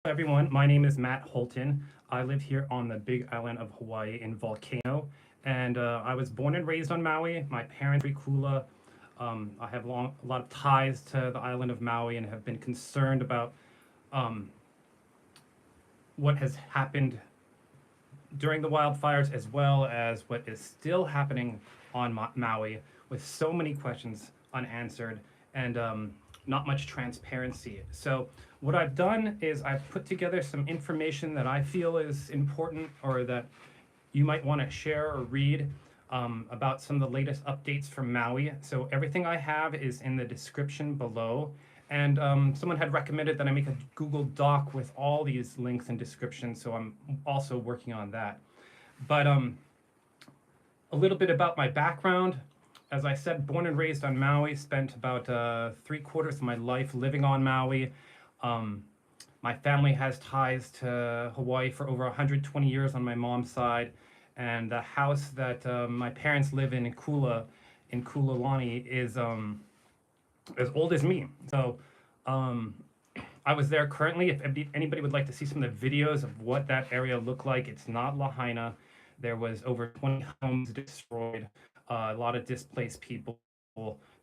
Everyone, my name is Matt Holton. I live here on the big island of Hawaii in Volcano, and I was born and raised on Maui. My parents are Kula. I have a lot of ties to the island of Maui and have been concerned about um, what has happened during the wildfires as well as what is still happening on Maui with so many questions unanswered and not much transparency. So what I've done is I've put together some information that I feel is important or that you might want to share or read about some of the latest updates from Maui. So everything I have is in the description below. And someone had recommended that I make a Google Doc with all these links and descriptions, so I'm also working on that. But a little bit about my background. As I said, born and raised on Maui, spent about 3/4 of my life living on Maui. My family has ties to Hawaii for over 120 years on my mom's side, and the house that my parents live in Kulilani, is as old as me. So um, I was there currently. If anybody would like to see some of the videos of what that area looked like, it's not Lahaina. There was over 20 homes destroyed, a lot of displaced people,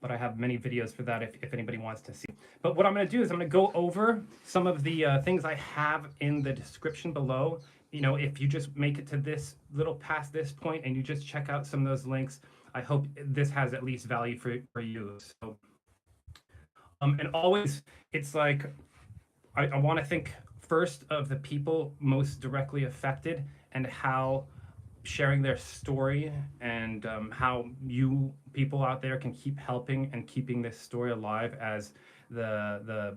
but I have many videos for that if anybody wants to see. But what I'm going to do is I'm going to go over some of the things I have in the description below. You know, if you just make it to this little past this point and you just check out some of those links, I hope this has at least value for you. So, and always, it's like, I want to think first of the people most directly affected and how sharing their story and how you people out there can keep helping and keeping this story alive as the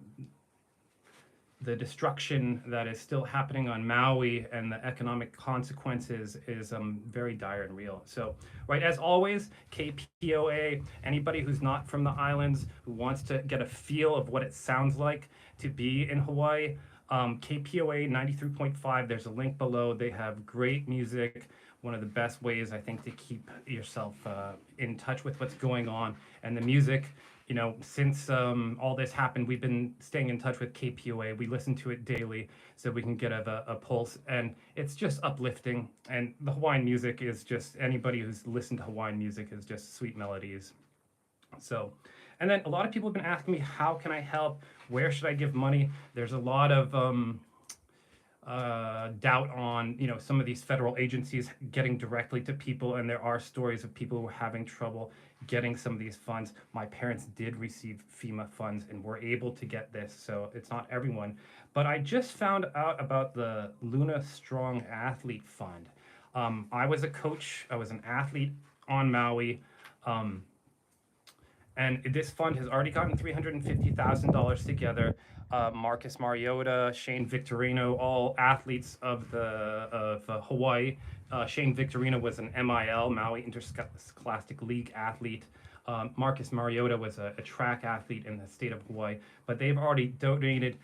destruction that is still happening on Maui and the economic consequences is very dire and real. So, right, as always, KPOA, anybody who's not from the islands who wants to get a feel of what it sounds like to be in Hawaii, KPOA 93.5, there's a link below. They have great music. One of the best ways, I think, to keep yourself in touch with what's going on. And the music, you know, since all this happened, we've been staying in touch with KPOA. We listen to it daily so we can get a pulse. And it's just uplifting. And the Hawaiian music is just, anybody who's listened to Hawaiian music is just sweet melodies. So, and then a lot of people have been asking me, how can I help? Where should I give money? There's a lot of doubt on, you know, some of these federal agencies getting directly to people, and there are stories of people who are having trouble getting some of these funds. My parents did receive FEMA funds and were able to get this, so it's not everyone. But I just found out about the Luna Strong Athlete Fund. I was a coach, I was an athlete on Maui. And this fund has already gotten $350,000 together. Marcus Mariota, Shane Victorino, all athletes of Hawaii. Shane Victorino was an MIL, Maui Interscholastic League athlete. Marcus Mariota was a track athlete in the state of Hawaii. But they've already donated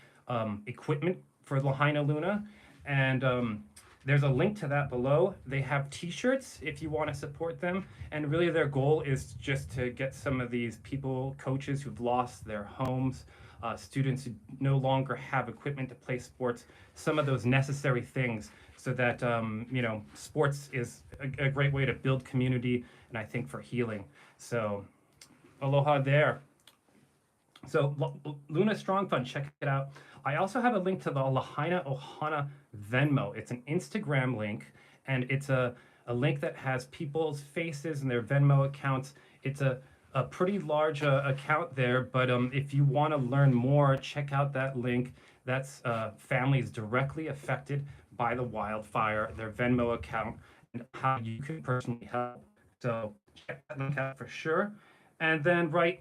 equipment for Lahaina Luna. And there's a link to that below. They have t-shirts if you want to support them. And really their goal is just to get some of these people, coaches who've lost their homes, students who no longer have equipment to play sports, some of those necessary things so that, you know, sports is a great way to build community and I think for healing. So aloha there. So Luna Strong Fund, check it out. I also have a link to the Lahaina Ohana Venmo. It's an Instagram link, and it's a link that has people's faces and their Venmo accounts. It's a pretty large account there, but if you want to learn more, check out that link. That's families directly affected by the wildfire, their Venmo account, and how you can personally help. So check that link out for sure. And then, right,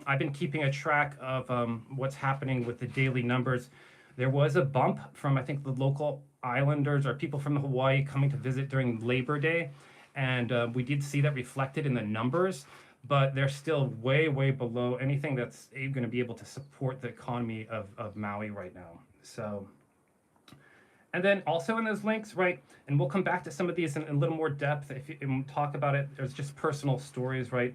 I've been keeping a track of what's happening with the daily numbers. There was a bump from, I think, the local islanders or people from Hawaii coming to visit during Labor Day. And we did see that reflected in the numbers, but they're still way, way below anything that's going to be able to support the economy of Maui right now. So, and then also in those links, right, and we'll come back to some of these in a little more depth if you talk about it. There's just personal stories, right?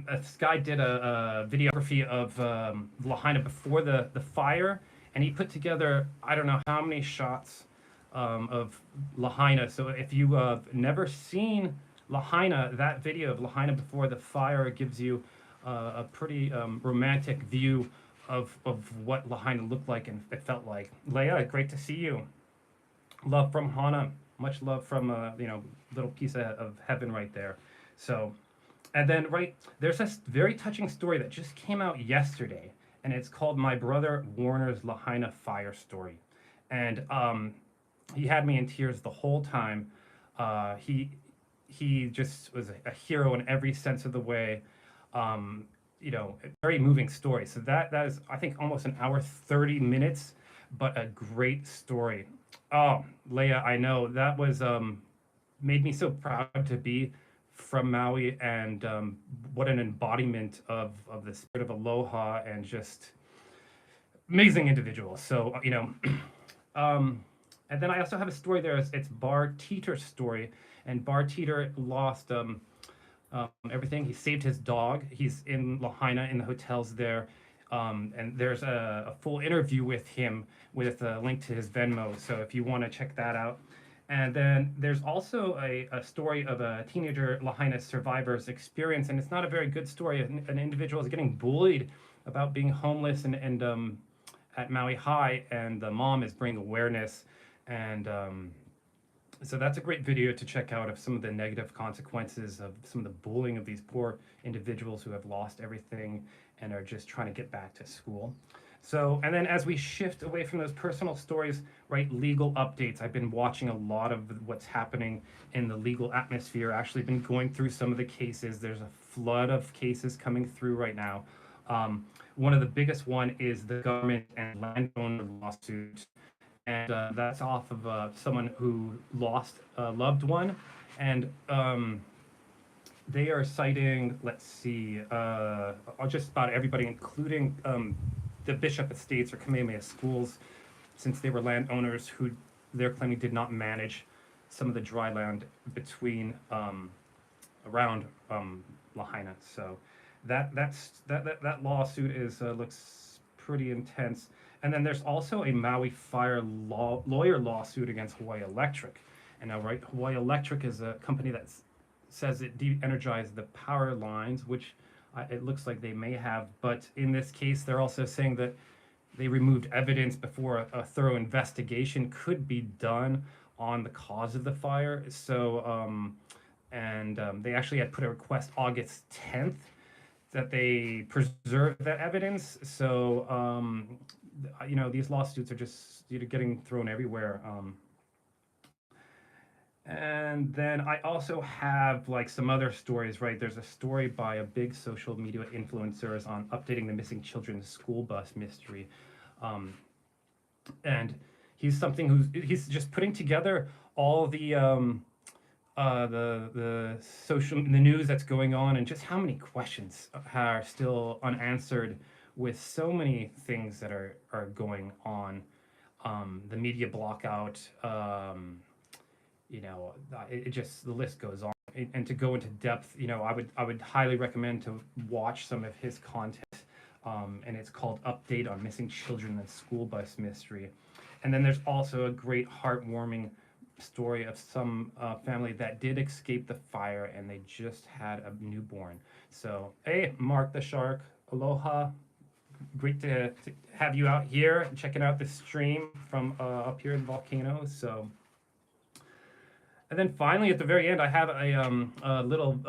this guy did a videography of Lahaina before the fire, and he put together I don't know how many shots of Lahaina. So if you have never seen Lahaina, that video of Lahaina before the fire gives you a pretty romantic view of what Lahaina looked like and it felt like. Leah, great to see you. Love from Hana. Much love from little piece of heaven right there. So, and then right there's this very touching story that just came out yesterday, and it's called My Brother Warner's Lahaina Fire Story, and he had me in tears the whole time. He just was a hero in every sense of the way. A very moving story. So that is, I think, almost an hour 30 minutes, but a great story. Oh, Leia, I know that was made me so proud to be from Maui, and what an embodiment of the spirit of aloha and just amazing individual. So and then I also have a story there. It's Bar-Teeter's story, and Bar-Teeter lost everything. He saved his dog. He's in Lahaina in the hotels there. And there's a full interview with him with a link to his Venmo. So if you want to check that out. And then there's also a story of a teenager Lahaina survivor's experience. And it's not a very good story. An individual is getting bullied about being homeless and at Maui High. And the mom is bringing awareness. And so that's a great video to check out of some of the negative consequences of some of the bullying of these poor individuals who have lost everything and are just trying to get back to school. So, and then as we shift away from those personal stories, right, legal updates. I've been watching a lot of what's happening in the legal atmosphere. Actually been going through some of the cases. There's a flood of cases coming through right now. One of the biggest one is the government and landowner lawsuit, and that's off of someone who lost a loved one, and they are citing, let's see, just about everybody, including the Bishop Estates or Kamehameha Schools, since they were landowners who they're claiming did not manage some of the dry land between around Lahaina. So that lawsuit is looks pretty intense. And then there's also a Maui fire lawyer lawsuit against Hawaii Electric. And now, right, Hawaii Electric is a company that says it de-energized the power lines, which it looks like they may have. But in this case, they're also saying that they removed evidence before a thorough investigation could be done on the cause of the fire. So, they actually had put a request August 10th that they preserve that evidence. So, these lawsuits are just getting thrown everywhere. And then I also have like some other stories, right? There's a story by a big social media influencers on updating the missing children's school bus mystery. And he's just putting together all the news that's going on, and just how many questions are still unanswered with so many things that are going on. The media blockout, it just, the list goes on. And to go into depth, I would highly recommend to watch some of his content. And it's called Update on Missing Children and School Bus Mystery. And then there's also a great heartwarming story of some family that did escape the fire, and they just had a newborn. So, hey, Mark the Shark, aloha. Great to have you out here checking out the stream from up here in the volcano. So, and then finally, at the very end, I have a little,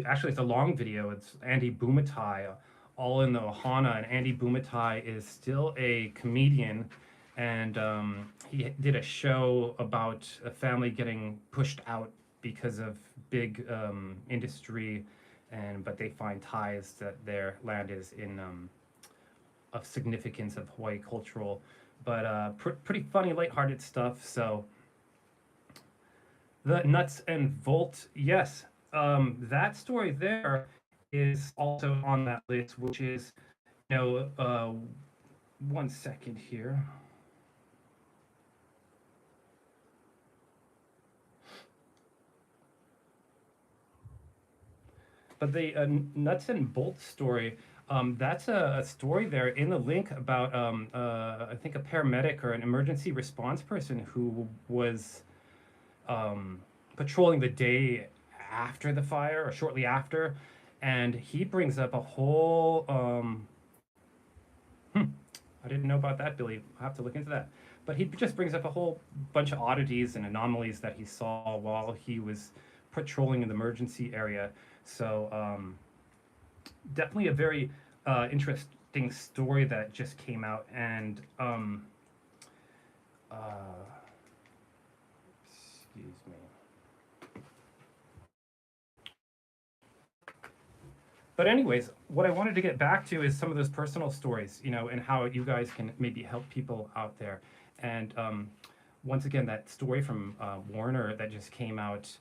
actually, it's a long video. It's Andy Bumatai, all in the Ohana. And Andy Bumatai is still a comedian. And he did a show about a family getting pushed out because of big industry. But they find ties that their land is in of significance of Hawaii cultural. But pretty funny, lighthearted stuff. So, the nuts and bolts, yes. That story there is also on that list, which is, 1 second here. But the nuts and bolts story, that's a story there in the link about, I think, a paramedic or an emergency response person who was um, patrolling the day after the fire or shortly after. And he brings up a whole, hmm, I didn't know about that, Billy. I'll have to look into that. But he just brings up a whole bunch of oddities and anomalies that he saw while he was patrolling in the emergency area. So definitely a very interesting story that just came out. And uh, excuse me. But anyways, what I wanted to get back to is some of those personal stories, and how you guys can maybe help people out there. And once again, that story from Warner that just came out,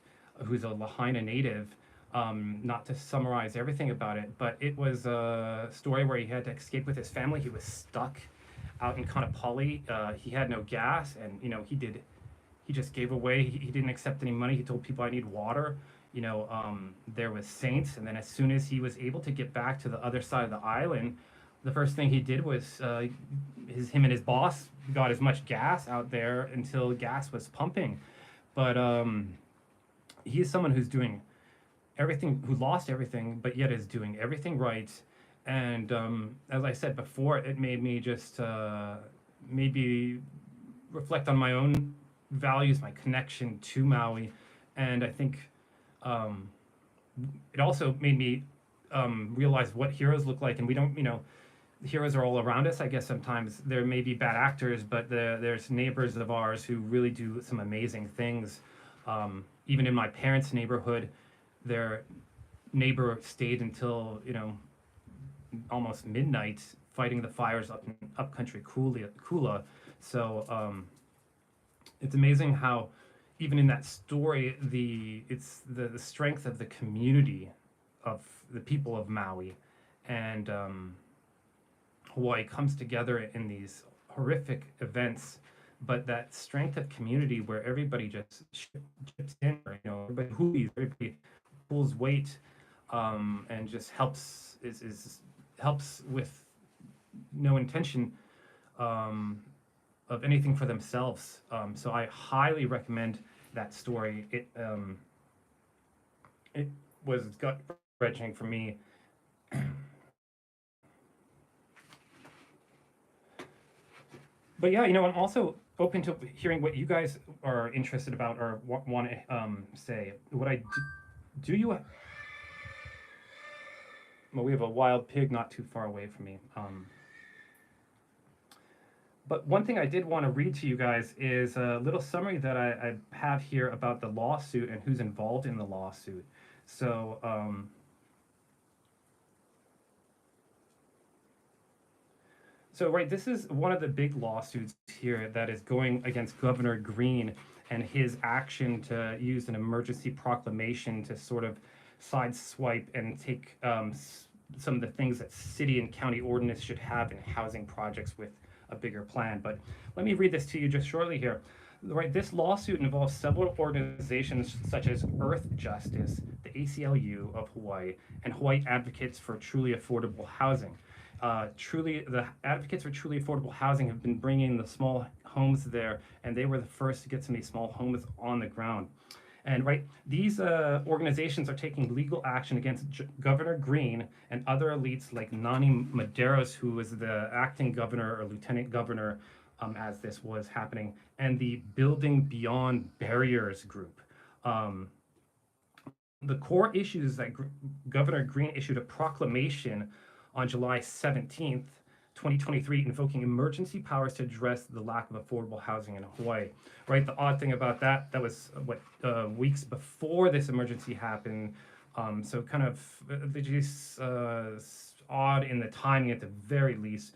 who's a Lahaina native. Not to summarize everything about it, but it was a story where he had to escape with his family. He was stuck out in Kanapali. He had no gas, and he just gave away. He didn't accept any money. He told people, "I need water." There was saints, and then as soon as he was able to get back to the other side of the island, the first thing he did was him and his boss got as much gas out there until gas was pumping. But he is someone who's doing everything, who lost everything, but yet is doing everything right. And as I said before, it made me just maybe reflect on my own values, my connection to Maui, and I think um, it also made me realize what heroes look like. And we don't, heroes are all around us. I guess sometimes there may be bad actors, but there's neighbors of ours who really do some amazing things. Even in my parents' neighborhood, their neighbor stayed until almost midnight fighting the fires up in upcountry Kula. So it's amazing how even in that story, it's the strength of the community of the people of Maui, and Hawaii comes together in these horrific events, but that strength of community where everybody just chips in, or, everybody hooties, everybody pulls weight, and just helps with no intention of anything for themselves. So I highly recommend that story. It was gut wrenching for me. But yeah, I'm also open to hearing what you guys are interested about or want to say. What I do you? Well, we have a wild pig not too far away from me. But one thing I did want to read to you guys is a little summary that I have here about the lawsuit and who's involved in the lawsuit. So, right, this is one of the big lawsuits here that is going against Governor Green and his action to use an emergency proclamation to sort of sideswipe and take some of the things that city and county ordinance should have in housing projects with a bigger plan. But let me read this to you just shortly here. Right, this lawsuit involves several organizations such as Earth Justice, the ACLU of Hawaii, and Hawaii Advocates for Truly Affordable Housing. The advocates for truly affordable housing have been bringing the small homes there, and they were the first to get some of these small homes on the ground. And right, these organizations are taking legal action against Governor Green and other elites like Nani Medeiros, who was the acting governor or lieutenant governor as this was happening, and the Building Beyond Barriers group. The core issues that Governor Green issued a proclamation on July 17th, 2023, invoking emergency powers to address the lack of affordable housing in Hawaii. Right, the odd thing about that was weeks before this emergency happened. So kind of just odd in the timing at the very least.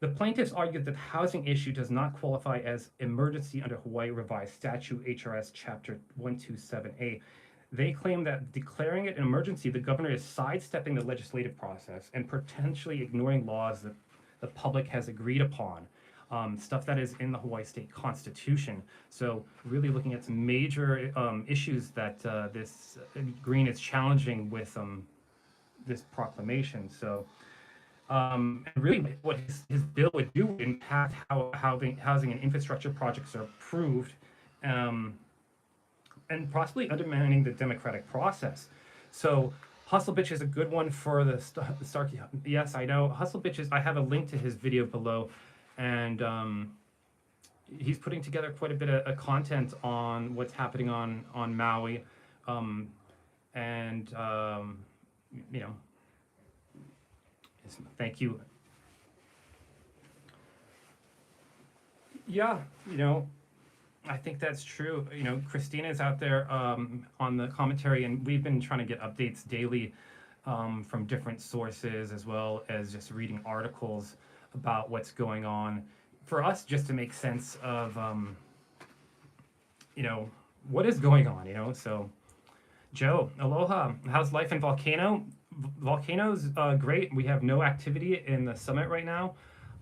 The plaintiffs argued that the housing issue does not qualify as emergency under Hawaii Revised Statute HRS Chapter 127A. They claim that declaring it an emergency, the governor is sidestepping the legislative process and potentially ignoring laws that the public has agreed upon. stuff that is in the Hawaii State Constitution. So really looking at some major issues that this Green is challenging with this proclamation. So and really what his bill would do would impact how housing and infrastructure projects are approved, um, and possibly undermining the democratic process. So Hustle Bitch is a good one for the Starkey. Yes, I know. Hustle Bitch is, I have a link to his video below, and he's putting together quite a bit of content on what's happening on Maui, um, and you know, thank you. Yeah, you know, I think that's true. You know, Christina's out there on the commentary, and we've been trying to get updates daily from different sources, as well as just reading articles about what's going on for us, just to make sense of you know, what is going on. You know, so Joe, aloha. How's life in Volcano? Volcano's great. We have no activity in the summit right now.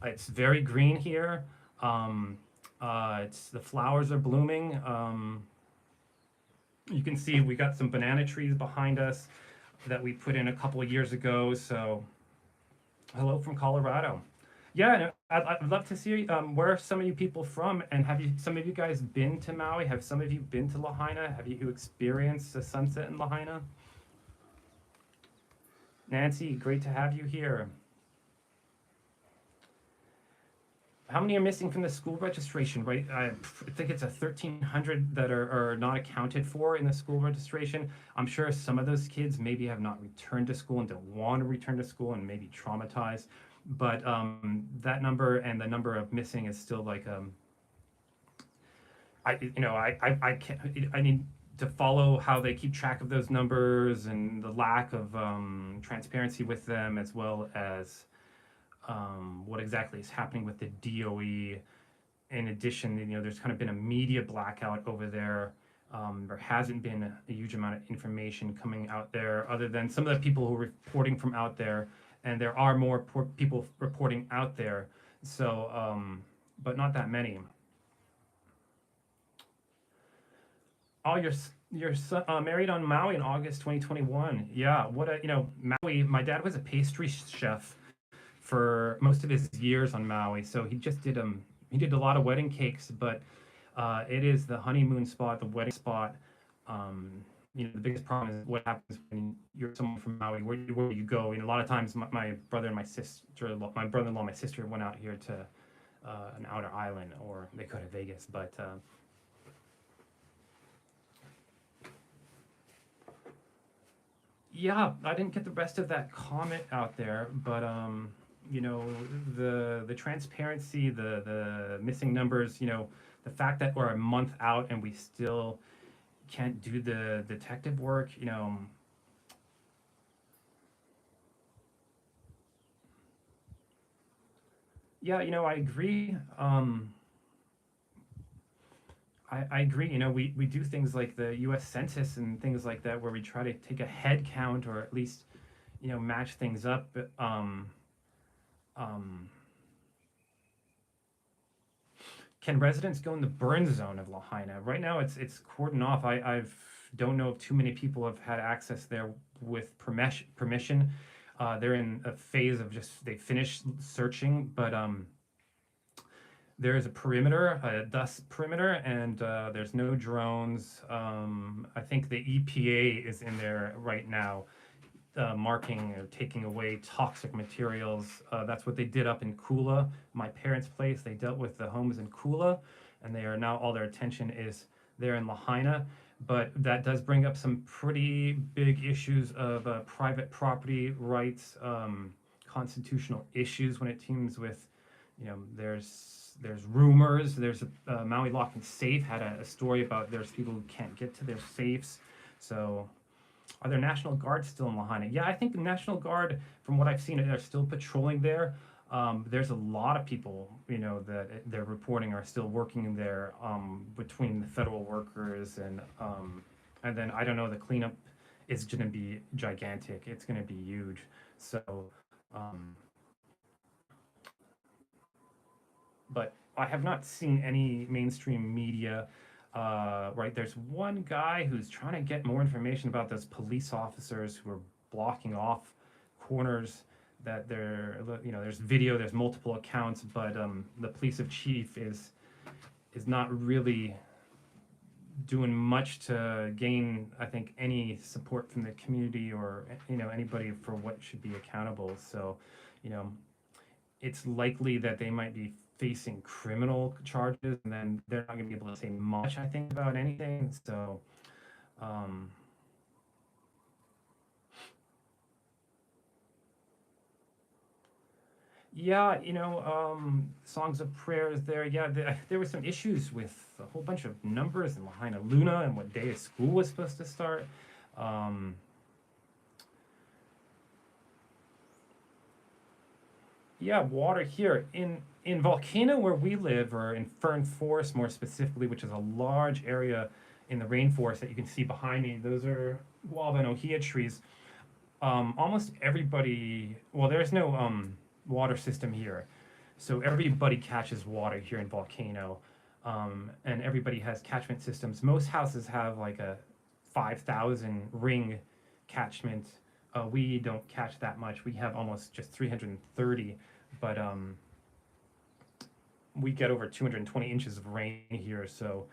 It's very green here. Um, it's the flowers are blooming. You can see we got some banana trees behind us that we put in a couple of years ago. So, hello from Colorado. Yeah, no, I'd love to see where are some of you people from, and have you some of you guys been to Maui? Have some of you been to Lahaina? Have you experienced the sunset in Lahaina? Nancy, great to have you here. How many are missing from the school registration, right? I think it's a 1,300 that are not accounted for in the school registration. I'm sure some of those kids maybe have not returned to school and don't want to return to school and maybe traumatized. But that number and the number of missing is still like, I can't, I need to follow how they keep track of those numbers and the lack of transparency with them, as well as what exactly is happening with the DOE. In addition, you know, there's kind of been a media blackout over there. There hasn't been a huge amount of information coming out there, other than some of the people who are reporting from out there, and there are more people reporting out there. So, but not that many. Oh, you're married on Maui in August 2021. Yeah, what a, you know, Maui. My dad was a pastry chef for most of his years on Maui. So he did a lot of wedding cakes, but it is the honeymoon spot, the wedding spot. Um, you know, the biggest problem is what happens when you're someone from Maui. Where do you go? And a lot of times, my brother and my sister, my brother-in-law, my sister went out here to an outer island, or they go to Vegas. But yeah, I didn't get the rest of that comment out there, but you know, the transparency, the missing numbers, you know, the fact that we're a month out and we still can't do the detective work, you know. Yeah, you know, I agree. I agree. You know, we do things like the U.S. Census and things like that, where we try to take a head count, or at least, you know, match things up. Um, can residents go in the burn zone of Lahaina? Right now, it's cordoned off. I've don't know if too many people have had access there with permission. They're in a phase of just they finished searching, but there is a perimeter, a dust perimeter, and there's no drones. I think the EPA is in there right now, marking or taking away toxic materials. That's what they did up in Kula, my parents' place. They dealt with the homes in Kula, and they are now all their attention is there in Lahaina. But that does bring up some pretty big issues of private property rights, constitutional issues when it teams with, you know, there's rumors. There's a Maui Lock and Safe had a story about there's people who can't get to their safes. So are there National Guards still in Lahaina? Yeah, I think the National Guard, from what I've seen, are still patrolling there. There's a lot of people, you know, that they're reporting are still working there, between the federal workers and then I don't know, the cleanup is going to be gigantic. It's going to be huge. So, um, but I have not seen any mainstream media. Right, there's one guy who's trying to get more information about those police officers who are blocking off corners. That they're, there's video, there's multiple accounts, but the police of chief is not really doing much to gain, I think, any support from the community or anybody for what should be accountable. So, you know, it's likely that they might be facing criminal charges, and then they're not going to be able to say much, I think, about anything. So, um, yeah, songs of prayers there. Yeah, there were some issues with a whole bunch of numbers in Lahaina Luna and what day of school was supposed to start. Um, Yeah, water here in Volcano where we live, or in Fern Forest more specifically, which is a large area in the rainforest that you can see behind me. Those are guava and ohia trees. Almost everybody, well, there's no water system here, so everybody catches water here in Volcano, and everybody has catchment systems. Most houses have like a 5,000 ring catchment. We don't catch that much. We have almost just 330, but we get over 220 inches of rain here. So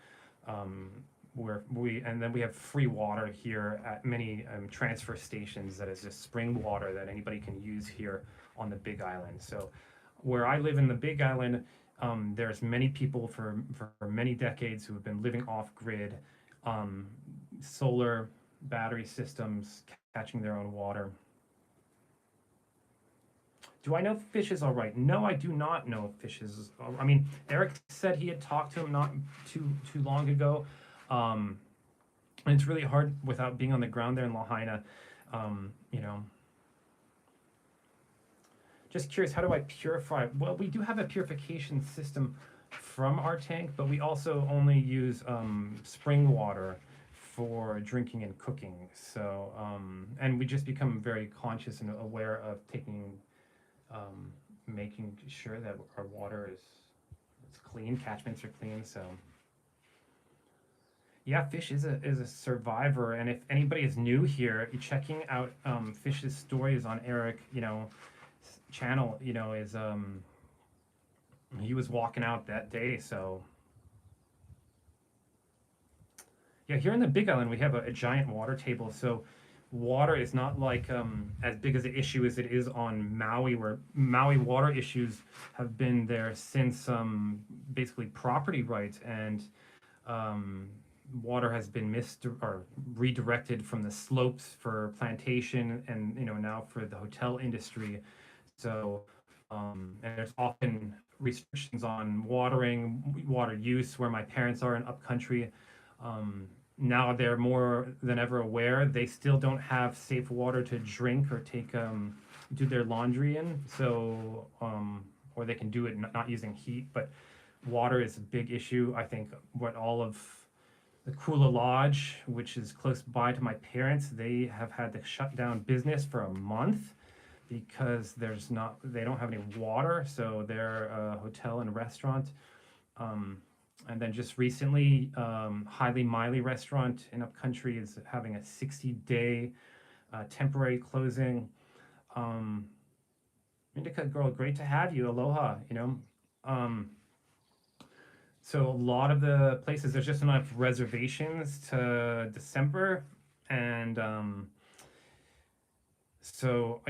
um, and then we have free water here at many transfer stations that is just spring water that anybody can use here on the Big Island. So where I live in the Big Island, there's many people for many decades who have been living off grid, um, solar battery systems, catching their own water. Do I know Fish is all right? No, I do not know Fish is. I mean, Eric said he had talked to him not too long ago, um, and it's really hard without being on the ground there in Lahaina. Um, you know, just curious, how do I purify? Well, we do have a purification system from our tank, but we also only use spring water for drinking and cooking. So, and we just become very conscious and aware of um, making sure that our water is it's clean, catchments are clean. So, yeah, Fish is a survivor, and if anybody is new here, checking out Fish's stories on Eric, channel, is he was walking out that day. So yeah, here in the Big Island we have a giant water table. So water is not like as big as an issue as it is on Maui, where Maui water issues have been there since basically property rights, and um, water has been or redirected from the slopes for plantation, and now for the hotel industry. So and there's often restrictions on water use where my parents are in upcountry. Now they're more than ever aware. They still don't have safe water to drink or take do their laundry in. So or they can do it not using heat, but water is a big issue. I think what all of the Kula Lodge, which is close by to my parents, they have had to shut down business for a month because they don't have any water. So they're a hotel and restaurant. Um, and then just recently, Highly Miley restaurant in Upcountry is having a 60-day temporary closing. Um, Indica girl, great to have you. Aloha. Um, so a lot of the places, there's just enough reservations to December, and so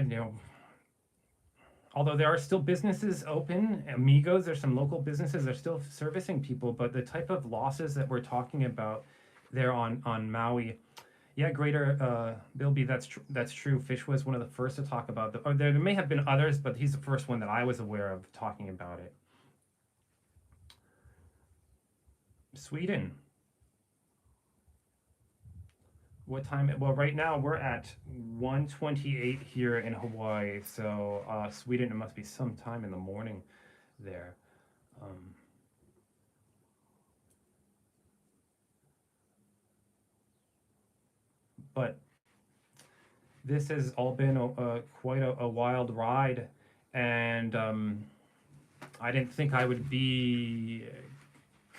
although there are still businesses open, Amigos, there's some local businesses that are still servicing people, but the type of losses that we're talking about there on Maui, yeah, Greater Bilby, that's true. Fish was one of the first to talk about or there may have been others, but he's the first one that I was aware of talking about it. Sweden. What time? Well, right now we're at 1:28 here in Hawaii, so Sweden, it must be sometime in the morning there. Um, but this has all been quite a wild ride, and I didn't think I would be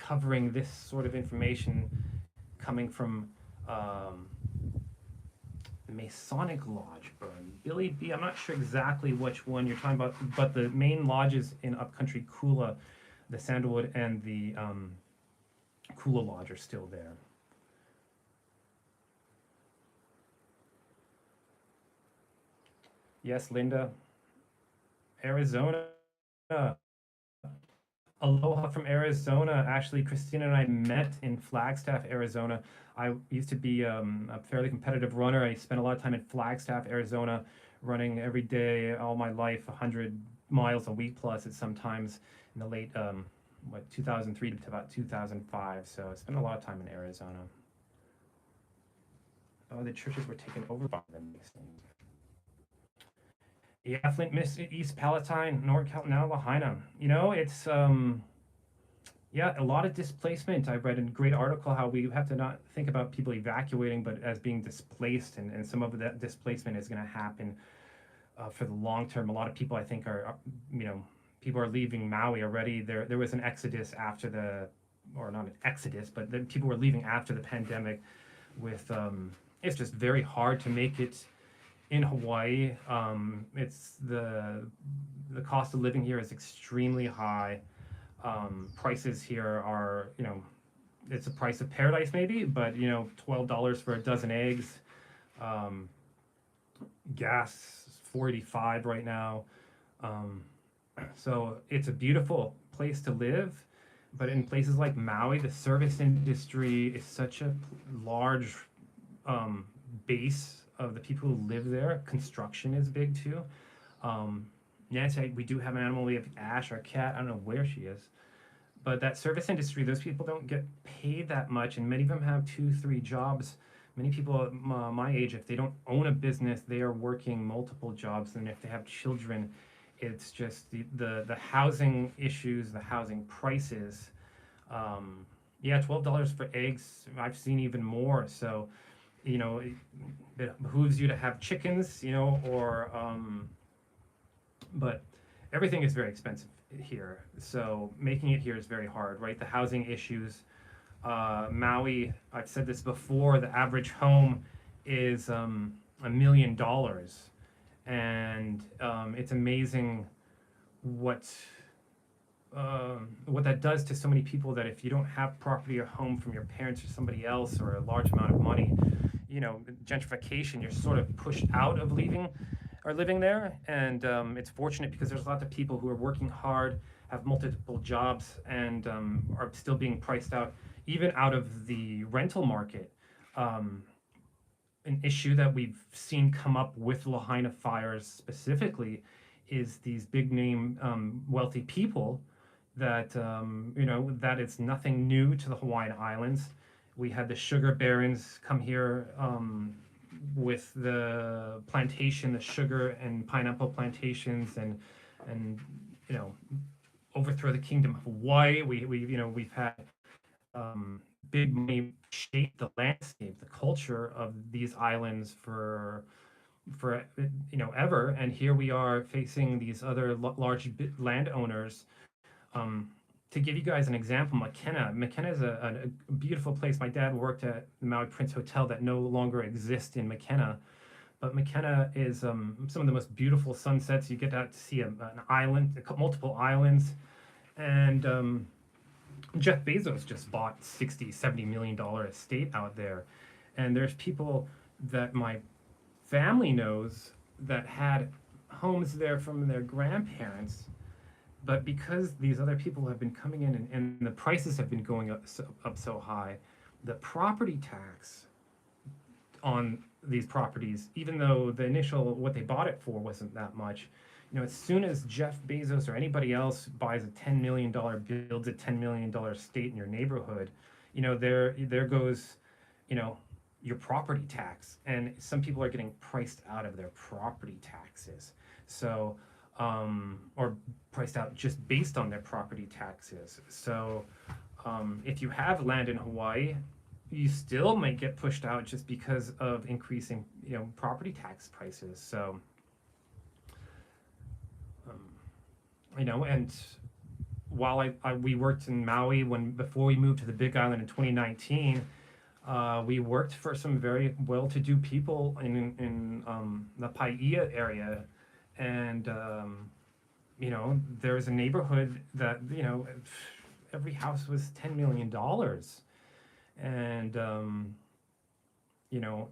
covering this sort of information coming from um, Masonic Lodge or Billy B. I'm not sure exactly which one you're talking about, but the main lodges in Upcountry Kula, the Sandalwood and the Kula Lodge are still there. Yes, Linda. Arizona. Aloha from Arizona. Actually, Christina and I met in Flagstaff, Arizona. I used to be a fairly competitive runner. I spent a lot of time in Flagstaff, Arizona, running every day all my life, 100 miles a week plus at sometimes in the late, 2003 to about 2005. So I spent a lot of time in Arizona. Oh, the churches were taken over by the Masons. Yeah, Flint, Miss East Palatine, NorCal, now Lahaina. It's yeah, a lot of displacement. I read a great article how we have to not think about people evacuating, but as being displaced, and some of that displacement is going to happen for the long term. A lot of people, I think, people are leaving Maui already. There was an exodus after or not an exodus, but people were leaving after the pandemic. It's just very hard to make it in Hawaii. It's the cost of living here is extremely high. Prices here are, it's a price of paradise maybe, but $12 for a dozen eggs. Um, Gas is 4.85 right now. Um, so it's a beautiful place to live, but in places like Maui, the service industry is such a large um, base of the people who live there. Construction is big too. Nancy, we do have an animal. We have Ash, our cat. I don't know where she is. But that service industry, those people don't get paid that much, and many of them have 2, 3 jobs. Many people my age, if they don't own a business, they are working multiple jobs, and if they have children, it's just the housing issues, the housing prices. Yeah, $12 for eggs. I've seen even more. So, it behooves you to have chickens, or but everything is very expensive here. So making it here is very hard, right? The housing issues. Maui, I've said this before, the average home is $1 million. And it's amazing what what that does to so many people, that if you don't have property or home from your parents or somebody else, or a large amount of money, gentrification, you're sort of pushed out of living there. And it's fortunate because there's lots of people who are working hard, have multiple jobs, and are still being priced out, even out of the rental market. Um, an issue that we've seen come up with Lahaina fires specifically is these big name wealthy people that it's nothing new to the Hawaiian Islands. We had the sugar barons come here with the plantation, the sugar and pineapple plantations, and overthrow the kingdom of Hawaii. We've had big money shape the landscape, the culture of these islands for ever. And here we are facing these other large landowners. Um, to give you guys an example, McKenna is a beautiful place. My dad worked at the Maui Prince Hotel that no longer exists in McKenna, but McKenna is some of the most beautiful sunsets. You get out to see an island, multiple islands, and Jeff Bezos just bought $60-70 million estate out there. And there's people that my family knows that had homes there from their grandparents, but because these other people have been coming in, and the prices have been going up so high, the property tax on these properties, even though the initial what they bought it for wasn't that much, as soon as Jeff Bezos or anybody else buys a $10 million, builds a $10 million estate in your neighborhood, there goes, your property tax. And some people are getting priced out of their property taxes. So, or priced out just based on their property taxes. So, if you have land in Hawaii, you still might get pushed out just because of increasing, property tax prices. So, and while we worked in Maui when before we moved to the Big Island in 2019, we worked for some very well-to-do people in the Paia area, and there's a neighborhood that every house was $10 million, and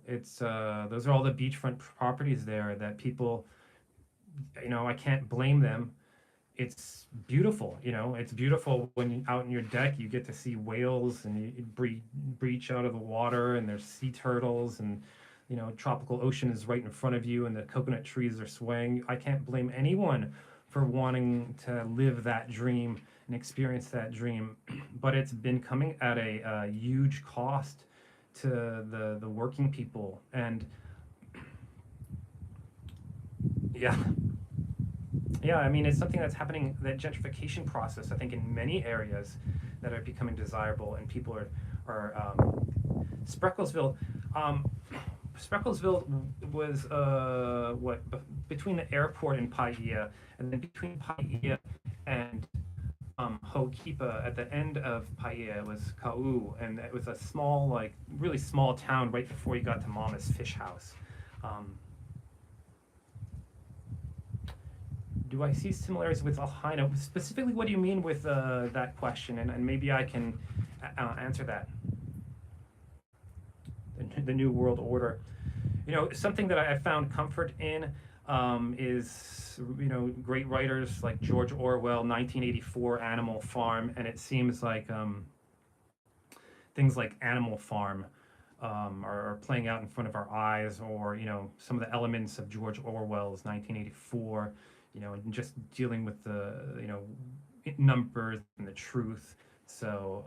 it's those are all the beachfront properties there that people, I can't blame them. It's beautiful, it's beautiful when out in your deck you get to see whales and you breach out of the water, and there's sea turtles, and tropical ocean is right in front of you, and the coconut trees are swaying. I can't blame anyone for wanting to live that dream and experience that dream, but it's been coming at a huge cost to the working people. And yeah, yeah, I mean, it's something that's happening, that gentrification process, I think, in many areas that are becoming desirable, and people are Sprecklesville. Um, Sprecklesville was between the airport and Paia, and then between Paia and Ho'okipa, at the end of Paia was Kau, and it was a small, like really small town right before you got to Mama's Fish House. Um, do I see similarities with Lahaina? Specifically, what do you mean with that question? And maybe I can answer that. The New World Order. Something that I found comfort in is, great writers like George Orwell, 1984, Animal Farm, and it seems like things like Animal Farm are playing out in front of our eyes, or some of the elements of George Orwell's 1984, and just dealing with the numbers and the truth. So,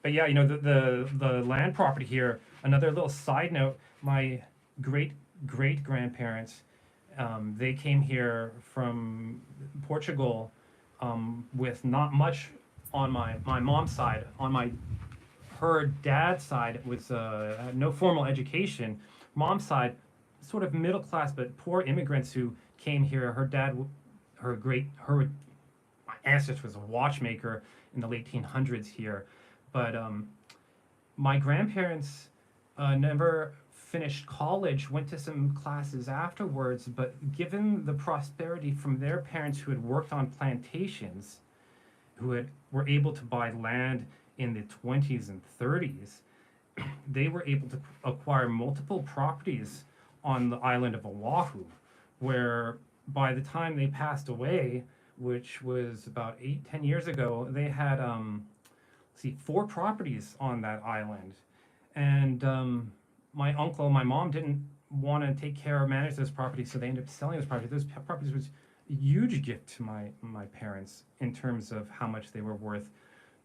but yeah, the land property here. Another little side note: my great great grandparents, they came here from Portugal with not much on my mom's side. On her dad's side, it was no formal education. Mom's side, sort of middle class but poor immigrants who came here. Her ancestor was a watchmaker in the late 1800s here, but my grandparents never finished college, went to some classes afterwards, but given the prosperity from their parents who had worked on plantations, were able to buy land in the 20s and 30s, they were able to acquire multiple properties on the island of Oahu, where by the time they passed away, which was about 8, 10 years ago, they had four properties on that island. And my uncle, my mom didn't want to take care or manage those properties, so they ended up selling those properties. Those properties was a huge gift to my parents in terms of how much they were worth.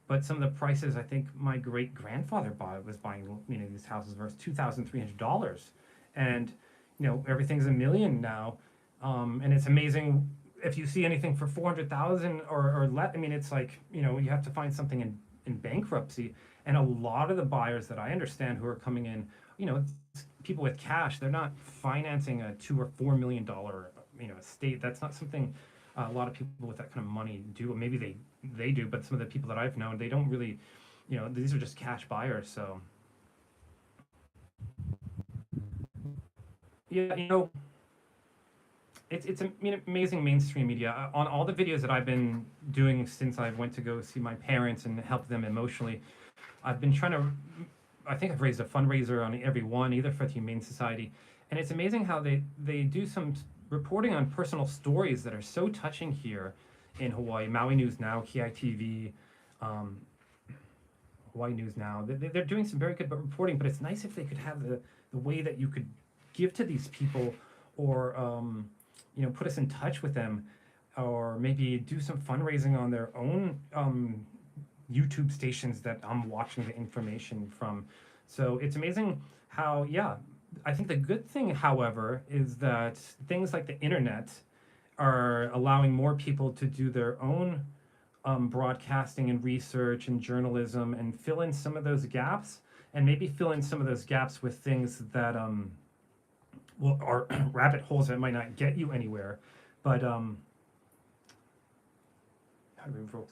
But some of the prices, I think my great grandfather was buying these houses for $2,300, and everything's a million now, and it's amazing if you see anything for 400,000 or less. I mean, it's like you have to find something in bankruptcy, and a lot of the buyers that I understand who are coming in, it's people with cash. They're not financing a $2 or $4 million estate. That's not something a lot of people with that kind of money do. Maybe they do, but some of the people that I've known, they don't really. These are just cash buyers. So yeah, it's amazing mainstream media. On all the videos that I've been doing since I went to go see my parents and help them emotionally, I've been trying to. I think I've raised a fundraiser on every one, either for the Humane Society, and it's amazing how they do some reporting on personal stories that are so touching here in Hawaii. Maui News Now, KITV, Hawaii News Now. They're doing some very good reporting, but it's nice if they could have the way that you could give to these people, or put us in touch with them, or maybe do some fundraising on their own YouTube stations that I'm watching the information from. So it's amazing how, yeah, I think the good thing, however, is that things like the internet are allowing more people to do their own broadcasting and research and journalism, and fill in some of those gaps, and maybe fill in some of those gaps with things that are rabbit holes that might not get you anywhere. But how do we invoke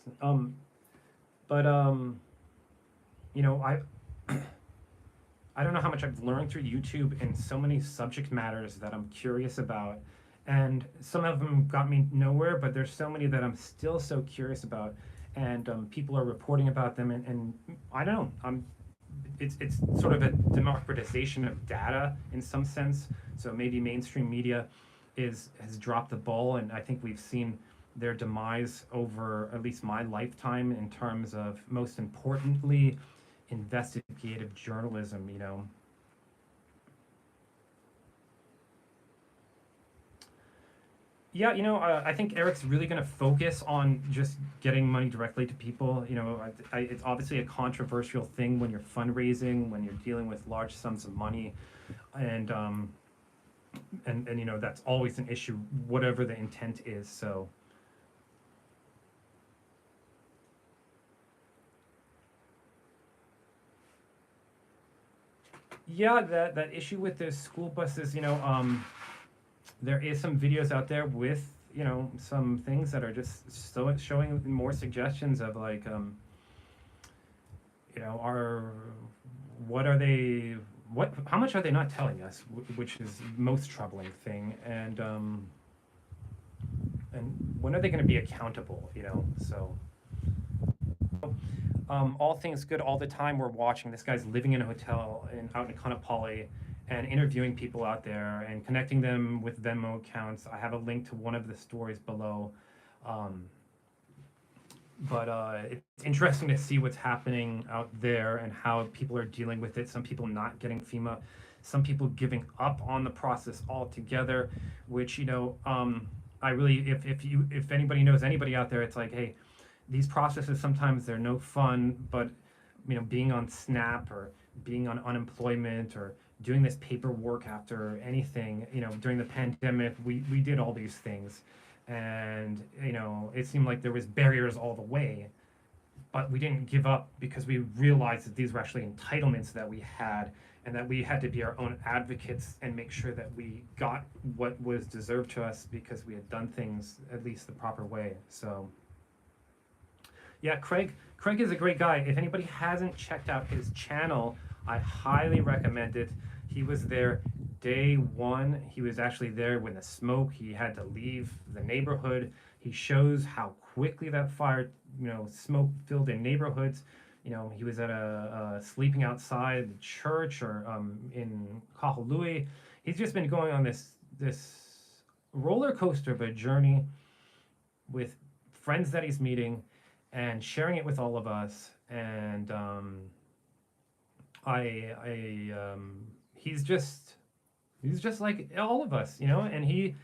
but you know, I don't know how much I've learned through YouTube and so many subject matters that I'm curious about. And some of them got me nowhere, but there's so many that I'm still so curious about. And people are reporting about them, and I don't know. It's sort of a democratization of data in some sense. So maybe mainstream media has dropped the ball, and I think we've seen their demise over at least my lifetime in terms of most importantly investigative journalism. You know, yeah, you know, I think Eric's really going to focus on just getting money directly to people. You know, it's obviously a controversial thing when you're fundraising, when you're dealing with large sums of money, and and you know that's always an issue, whatever the intent is. So yeah, that issue with the school buses, you know, there is some videos out there with you know some things that are just so showing more suggestions of like you know are what are they what how much are they not telling us, which is the most troubling thing, and when are they going to be accountable, you know? So all things good all the time. We're watching this guy's living in a hotel out in Kanapali and interviewing people out there and connecting them with Venmo accounts. I have a link to one of the stories below. Um, but it's interesting to see what's happening out there and how people are dealing with it. Some people not getting FEMA, some people giving up on the process altogether. Which you know, I really, if anybody knows anybody out there, it's like, hey, these processes sometimes they're no fun, but you know, being on SNAP or being on unemployment or doing this paperwork after anything, you know, during the pandemic, we did all these things, and you know, it seemed like there was barriers all the way, but we didn't give up because we realized that these were actually entitlements that we had, and that we had to be our own advocates and make sure that we got what was deserved to us because we had done things at least the proper way. So yeah, Craig is a great guy. If anybody hasn't checked out his channel, I highly recommend it. He was there day one. He was actually there when the smoke, he had to leave the neighborhood. He shows how quickly that fire, you know, smoke filled in neighborhoods. You know, he was at a sleeping outside the church or in Kahului. He's just been going on this roller coaster of a journey with friends that he's meeting and sharing it with all of us. And he's just like all of us, you know, and he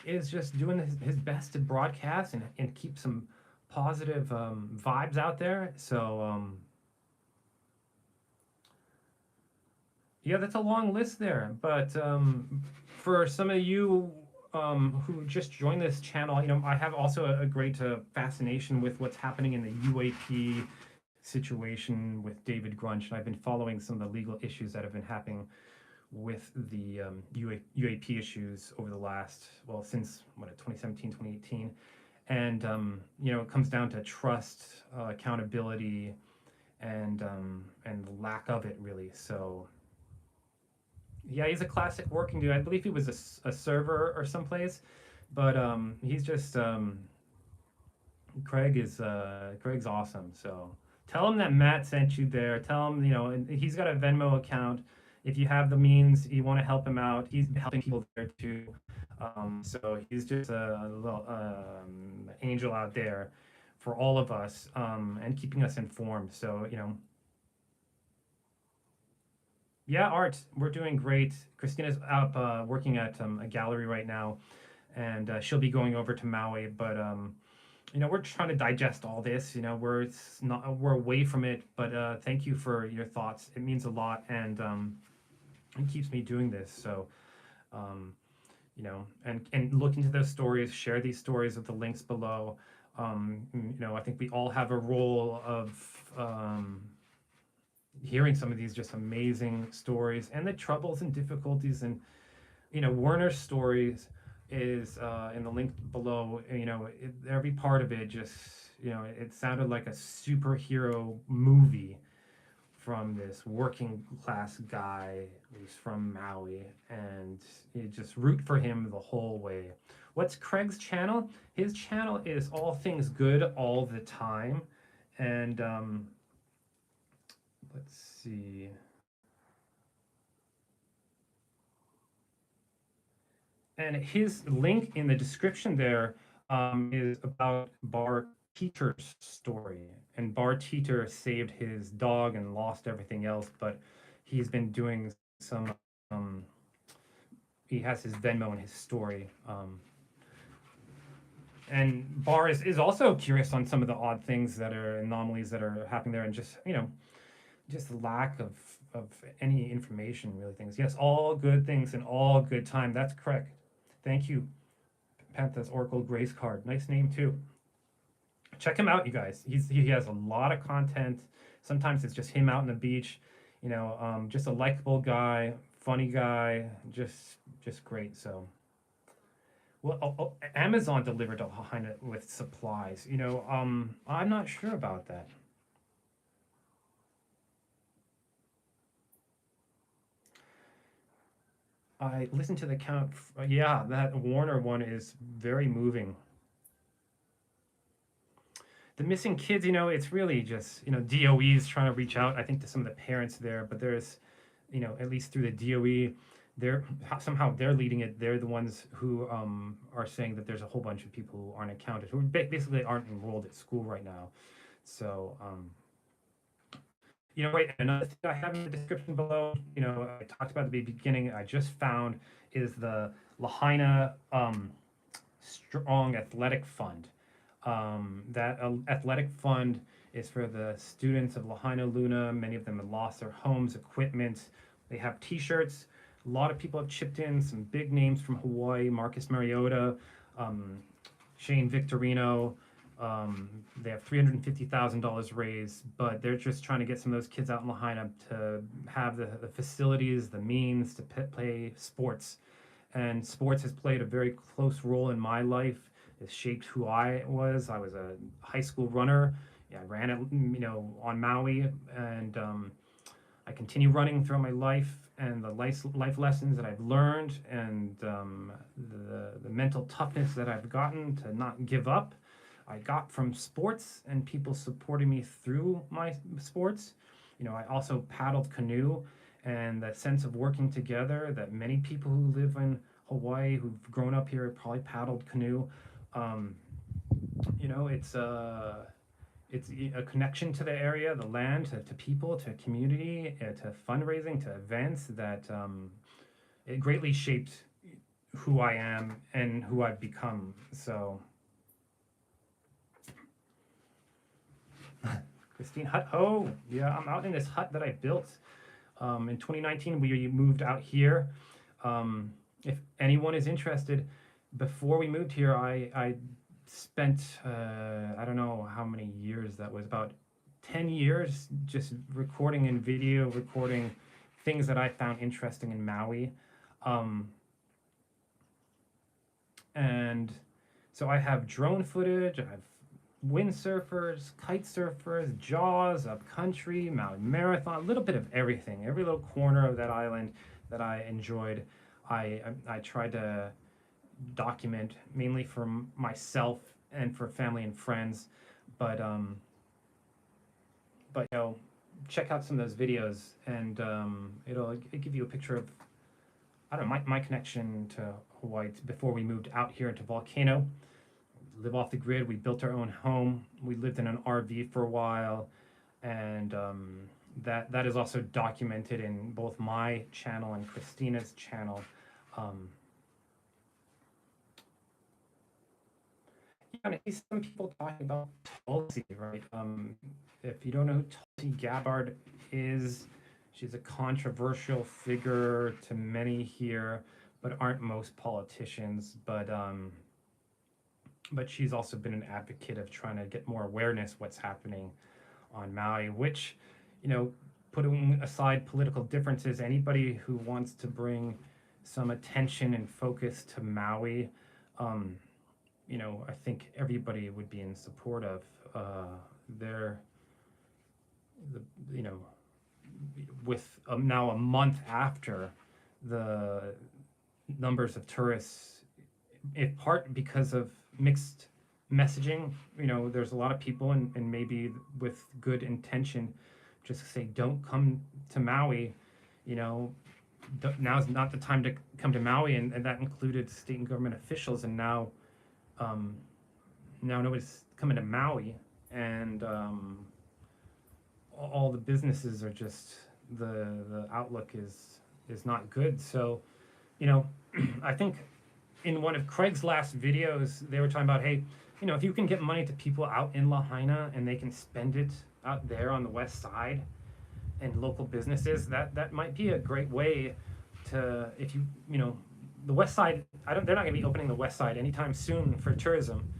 is just doing his best to broadcast and keep some positive vibes out there. So yeah, that's a long list there. But for some of you who just joined this channel, you know, I have also a great fascination with what's happening in the UAP situation with David Grunch, and I've been following some of the legal issues that have been happening with the UAP issues over the last, well, since what, 2017, 2018. And, you know, it comes down to trust, accountability, and the lack of it, really. So, yeah, he's a classic working dude. I believe he was a server or someplace, but he's just Craig's awesome. So tell him that Matt sent you there. Tell him, you know, and he's got a Venmo account. If you have the means, you want to help him out. He's helping people there too. So he's just a little angel out there for all of us, and keeping us informed. So you know, yeah, art. We're doing great. Christina's up working at a gallery right now, and she'll be going over to Maui. But you know, we're trying to digest all this. You know, we're away from it. But thank you for your thoughts. It means a lot, and it keeps me doing this. So you know, and look into those stories. Share these stories with the links below. You know, I think we all have a role of hearing some of these just amazing stories and the troubles and difficulties. And you know, Werner's stories is in the link below. You know, every part of it just it sounded like a superhero movie from this working class guy who's from Maui, and you just root for him the whole way. What's Craig's channel? His channel is all things good all the time, and let's see. And his link in the description there is about Bar-Teeter's story. And Bar-Teeter saved his dog and lost everything else, but he's been doing some. Um, he has his Venmo in his story. And Bar is also curious on some of the odd things that are anomalies that are happening there, and just lack of any information, really. Things. Yes, all good things in all good time. That's correct. Thank you, Pantha's Oracle Grace card. Nice name too. Check him out, you guys. He has a lot of content. Sometimes it's just him out on the beach, just a likable guy, funny guy, just great. So, well, Amazon delivered to Lahaina with supplies. I'm not sure about that. I listened to the count. Yeah, that Warner one is very moving. The missing kids, it's really just, DOE is trying to reach out, I think, to some of the parents there, but there's, at least through the DOE, somehow they're leading it. They're the ones who are saying that there's a whole bunch of people who aren't accounted, who basically aren't enrolled at school right now. So, right, another thing I have in the description below, I talked about at the beginning, I just found is the Lahaina Strong Athletic Fund. That athletic fund is for the students of Lahaina Luna. Many of them have lost their homes, equipment. They have T-shirts. A lot of people have chipped in. Some big names from Hawaii: Marcus Mariota, Shane Victorino. They have $350,000 raised, but they're just trying to get some of those kids out in Lahaina to have the facilities, the means to play sports. And sports has played a very close role in my life. It shaped who I was. I was a high school runner. Yeah, I ran it, on Maui, and I continue running throughout my life. And the life lessons that I've learned, and the mental toughness that I've gotten to not give up, I got from sports and people supporting me through my sports. I also paddled canoe, and that sense of working together that many people who live in Hawaii, who've grown up here, probably paddled canoe. It's a connection to the area, the land, to people, to community, to fundraising, to events that it greatly shaped who I am and who I've become. So, Christine Hut. Oh, yeah, I'm out in this hut that I built. In 2019, we moved out here. If anyone is interested, before we moved here, I spent, I don't know how many years that was, about 10 years just recording and video recording things that I found interesting in Maui. And so I have drone footage, I have windsurfers, kite surfers, jaws, upcountry, Maui Marathon, a little bit of everything. Every little corner of that island that I enjoyed, I tried to document, mainly for myself and for family and friends. But check out some of those videos, and it'll give you a picture of, I don't know, my connection to Hawaii before we moved out here into Volcano. Live off the grid. We built our own home. We lived in an RV for a while, and that is also documented in both my channel and Christina's channel. I see some people talking about Tulsi, right? If you don't know who Tulsi Gabbard is, she's a controversial figure to many here, but aren't most politicians. But she's also been an advocate of trying to get more awareness what's happening on Maui, which, putting aside political differences, anybody who wants to bring some attention and focus to Maui, I think everybody would be in support of their, the, you know, with now a month after the numbers of tourists, in part because of mixed messaging. You know, there's a lot of people, and maybe with good intention, just say, don't come to Maui. You know, now's not the time to come to Maui, and that included state and government officials. And um, now nobody's coming to Maui, and all the businesses are just, the outlook is not good. So, you know, I think in one of Craig's last videos, they were talking about, hey, you know, if you can get money to people out in Lahaina and they can spend it out there on the west side and local businesses, that might be a great way to, if you know, the west side, they're not going to be opening the west side anytime soon for tourism.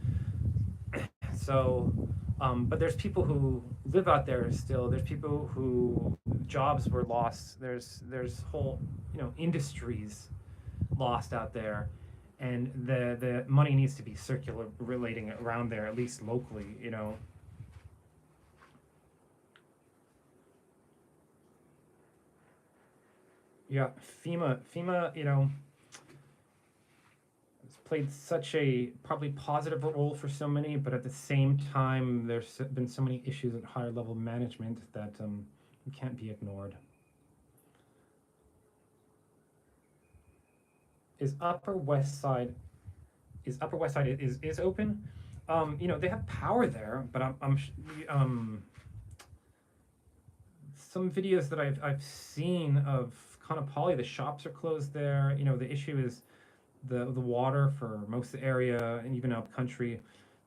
So, but there's people who live out there still. There's people who jobs were lost. There's whole, you know, industries lost out there, and the money needs to be circulating around there, at least locally, you know. Yeah, FEMA, you know, has played such a probably positive role for so many, but at the same time, there's been so many issues at higher level management that can't be ignored. Is Upper West Side is open? You know, they have power there, but some videos that I've seen of Kanapali, the shops are closed there. You know, the issue is the water for most of the area and even up country.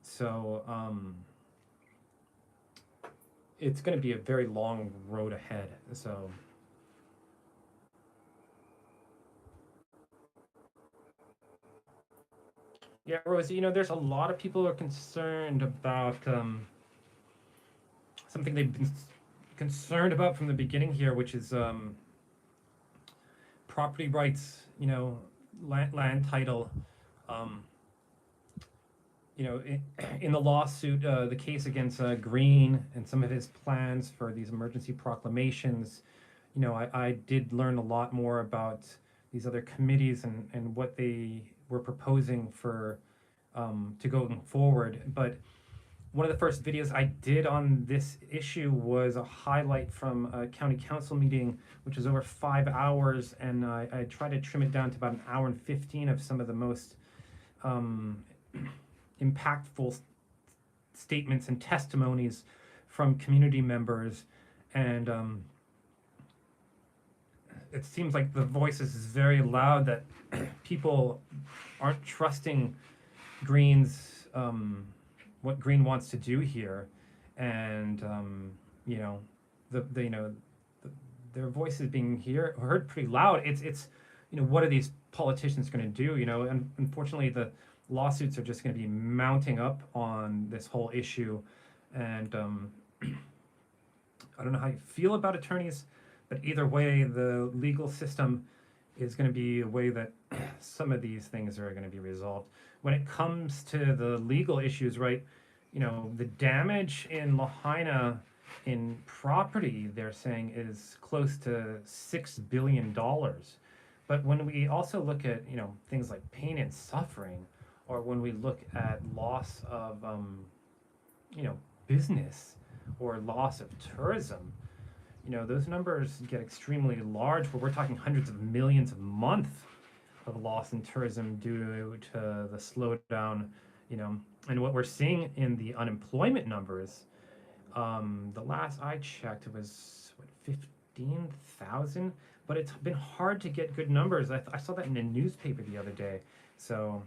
So it's going to be a very long road ahead. So yeah, Rosie, you know, there's a lot of people who are concerned about something they've been concerned about from the beginning here, which is property rights, you know, land title. Um, you know, in the lawsuit, the case against Green and some of his plans for these emergency proclamations, you know, I did learn a lot more about these other committees and what they were proposing for to going forward. But one of the first videos I did on this issue was a highlight from a county council meeting, which was over 5 hours, and I tried to trim it down to about an hour and 15 of some of the most impactful statements and testimonies from community members. And it seems like the voice is very loud that people aren't trusting Green's what Green wants to do here, and you know, their voice is being heard pretty loud. It's you know, what are these politicians going to do? You know, and unfortunately, the lawsuits are just going to be mounting up on this whole issue, and I don't know how you feel about attorneys, but either way, the legal system is going to be a way that some of these things are going to be resolved. When it comes to the legal issues, right, you know, the damage in Lahaina in property, they're saying, is close to $6 billion. But when we also look at, you know, things like pain and suffering, or when we look at loss of, you know, business or loss of tourism, you know, those numbers get extremely large, where we're talking hundreds of millions a month of loss in tourism due to the slowdown, you know. And what we're seeing in the unemployment numbers, the last I checked, it was, what, 15,000? But it's been hard to get good numbers. I saw that in a newspaper the other day. So,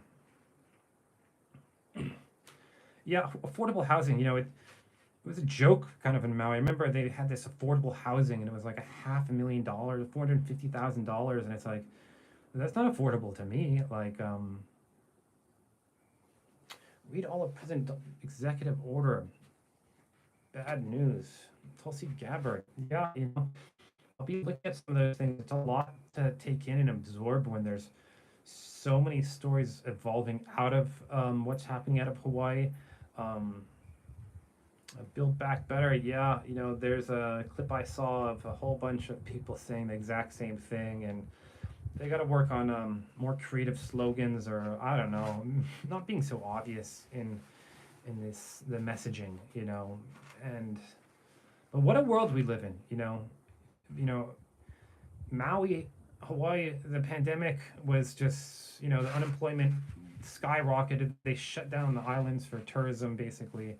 yeah, affordable housing, you know, it was a joke kind of in Maui. I remember they had this affordable housing, and it was like $500,000, $450,000, and it's like, that's not affordable to me. Like, read all of President Executive Order. Bad news. Tulsi Gabbard. Yeah, you know, I'll be looking at some of those things. It's a lot to take in and absorb when there's so many stories evolving out of what's happening out of Hawaii. Build Back Better. Yeah, there's a clip I saw of a whole bunch of people saying the exact same thing, and they got to work on more creative slogans, or I don't know, not being so obvious in the messaging, and but what a world we live in, you know, Maui, Hawaii, the pandemic was just, the unemployment skyrocketed. They shut down the islands for tourism, basically.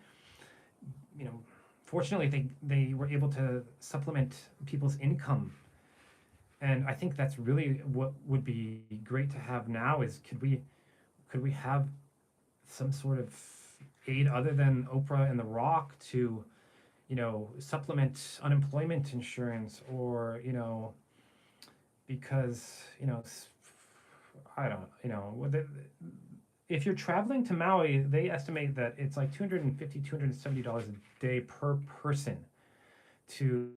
You know, Fortunately, they were able to supplement people's income, and I think that's really what would be great to have now. Is could we have some sort of aid other than Oprah and The Rock to, supplement unemployment insurance, or because I don't if you're traveling to Maui, they estimate that it's like $270 a day per person to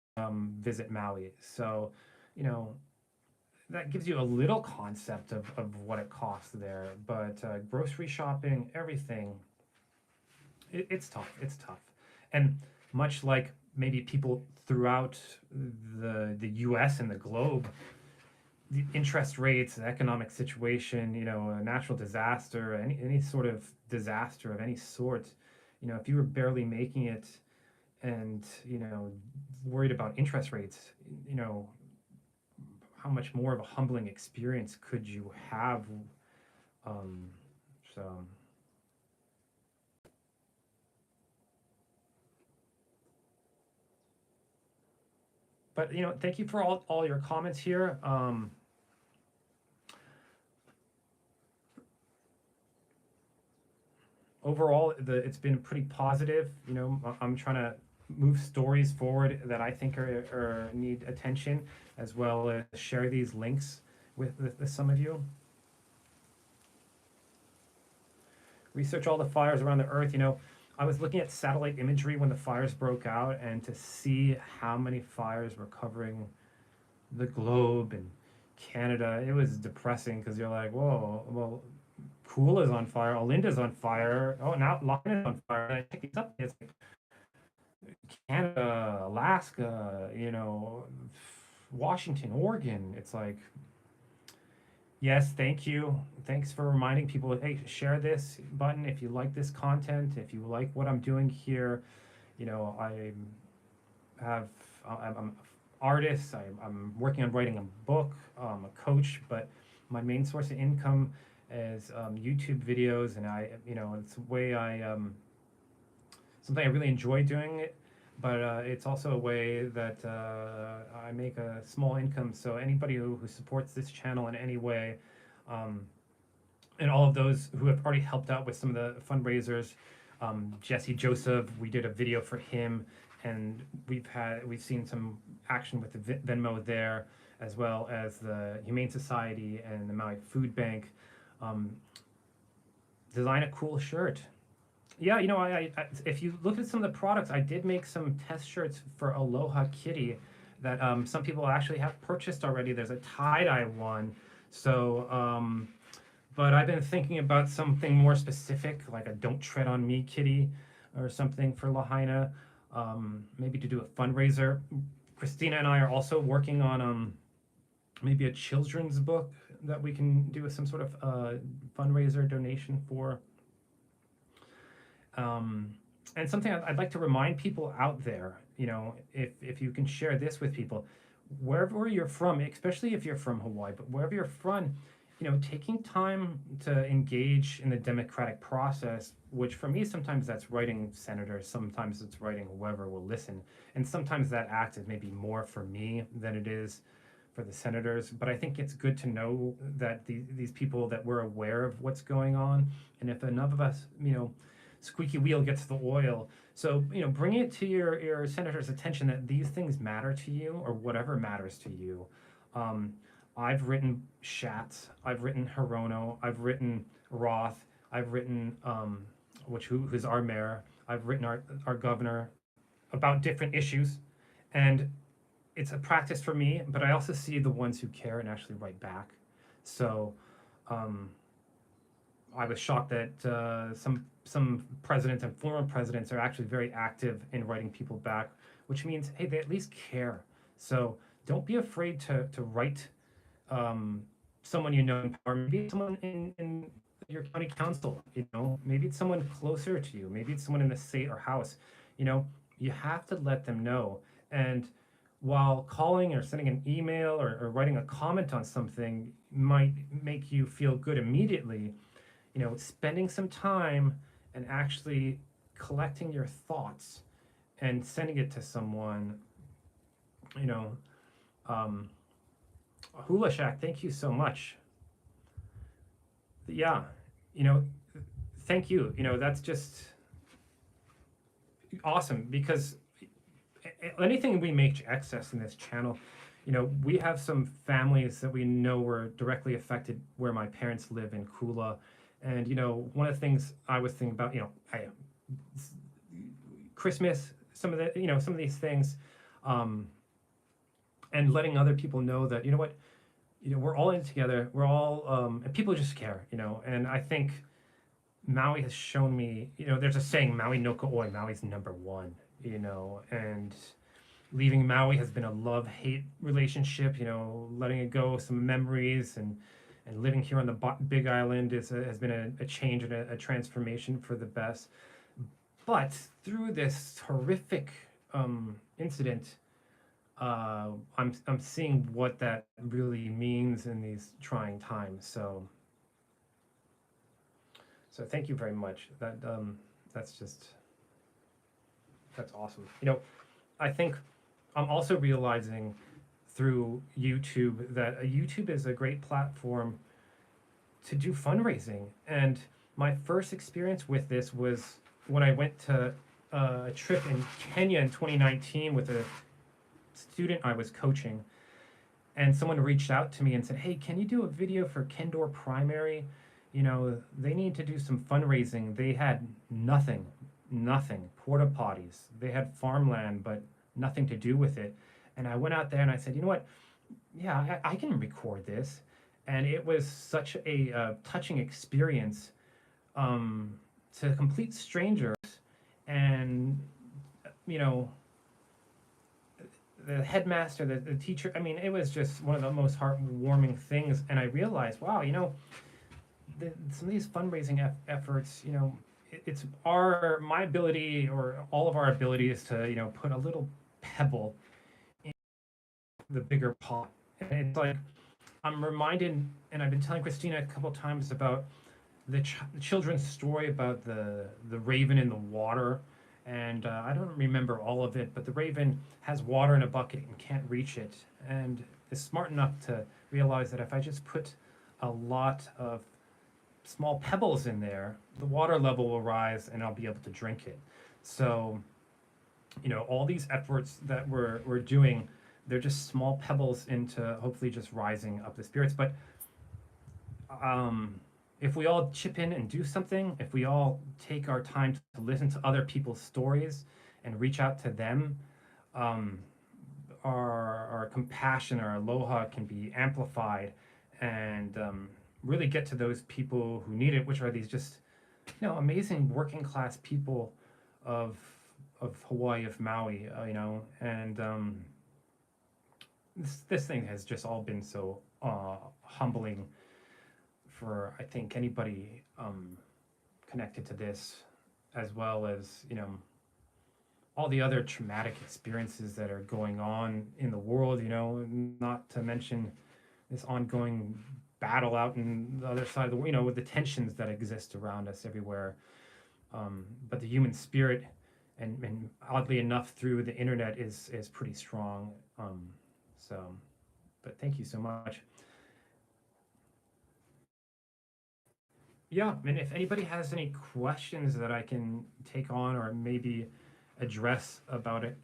visit Maui. So, you know, that gives you a little concept of what it costs there. But grocery shopping, everything, it's tough. It's tough. And much like maybe people throughout the U.S. and the globe, the interest rates, the economic situation, a natural disaster, any sort of disaster of any sort, if you were barely making it and, worried about interest rates, you know, how much more of a humbling experience could you have? Um, so, but, thank you for all your comments here. Overall, it's been pretty positive. I'm trying to move stories forward that I think are need attention, as well as share these links with some of you. Research all the fires around the earth. I was looking at satellite imagery when the fires broke out, and to see how many fires were covering the globe and Canada, it was depressing, because you're like, whoa, well, Kula's on fire, Olinda's on fire. Oh, now Lahaina's on fire. And I pick these up. It's like Canada, Alaska, Washington, Oregon. It's like, yes, thank you. Thanks for reminding people. Hey, share this button if you like this content. If you like what I'm doing here, I have I'm an artist. I'm working on writing a book. I'm a coach, but my main source of income is YouTube videos, and it's a way something I really enjoy doing it, but it's also a way that I make a small income. So anybody who supports this channel in any way, um, and all of those who have already helped out with some of the fundraisers, Jesse Joseph, we did a video for him, and we've seen some action with the Venmo there, as well as the Humane Society and the Maui Food Bank. Um, Design a cool shirt. Yeah, if you look at some of the products, I did make some test shirts for Aloha Kitty that some people actually have purchased already. There's a tie-dye one. So, but I've been thinking about something more specific, like a Don't Tread on Me kitty or something for Lahaina, maybe to do a fundraiser. Christina and I are also working on maybe a children's book that we can do some sort of fundraiser donation for. And something I'd like to remind people out there, if you can share this with people, wherever you're from, especially if you're from Hawaii, but wherever you're from, taking time to engage in the democratic process, which for me, sometimes that's writing senators, sometimes it's writing whoever will listen. And sometimes that act is maybe more for me than it is for the senators. But I think it's good to know that these people, that we're aware of what's going on. And if enough of us, squeaky wheel gets the oil. So, bring it to your senator's attention that these things matter to you, or whatever matters to you. I've written Schatz, I've written Hirono, I've written Roth, I've written, who's our mayor, I've written our governor about different issues. And it's a practice for me, but I also see the ones who care and actually write back. So, um, I was shocked that some presidents and former presidents are actually very active in writing people back, which means, hey, they at least care. So don't be afraid to write um, someone you know in power. Maybe it's someone in your county council. Maybe it's someone closer to you. Maybe it's someone in the state or house. You know, you have to let them know. And while calling or sending an email or writing a comment on something might make you feel good immediately, spending some time and actually collecting your thoughts and sending it to someone, you know, um, Hula Shack, thank you so much. Yeah, you know, thank you. That's just awesome because anything we make access in this channel, we have some families that we know were directly affected where my parents live in Kula. And, one of the things I was thinking about, Christmas, some of these things, and letting other people know that, what, we're all in together. We're all, and people just care, and I think Maui has shown me, there's a saying, Maui no Ka'oi, Maui's number one, and leaving Maui has been a love-hate relationship, letting it go, some memories, and living here on the Big Island has been a change and a transformation for the best. But through this horrific incident, I'm seeing what that really means in these trying times. So thank you very much. That's awesome. I think I'm also realizing through YouTube that YouTube is a great platform to do fundraising. And my first experience with this was when I went to a trip in Kenya in 2019 with a student I was coaching. And someone reached out to me and said, hey, can you do a video for Kendor Primary? They need to do some fundraising. They had nothing, porta potties. They had farmland, but nothing to do with it. And I went out there and I said, you know what? Yeah, I can record this. And it was such a touching experience to complete strangers. And, the headmaster, the teacher, it was just one of the most heartwarming things. And I realized, wow, some of these fundraising efforts, it's my ability or all of our abilities to, put a little pebble in the bigger pot. And it's like, I'm reminded, and I've been telling Christina a couple times about the children's story about the raven in the water. And I don't remember all of it, but the raven has water in a bucket and can't reach it. And is smart enough to realize that if I just put a lot of small pebbles in there, the water level will rise and I'll be able to drink it. So, all these efforts that we're doing, they're just small pebbles into hopefully just rising up the spirits. But if we all chip in and do something, if we all take our time to listen to other people's stories and reach out to them, our compassion, our aloha can be amplified and really get to those people who need it, which are these just, amazing working class people of Hawaii, of Maui, and this thing has just all been so humbling for, I think, anybody connected to this, as well as, all the other traumatic experiences that are going on in the world, not to mention this ongoing battle out in the other side of the world, with the tensions that exist around us everywhere. But the human spirit, and oddly enough, through the internet is pretty strong. But thank you so much. Yeah, and if anybody has any questions that I can take on or maybe address about it,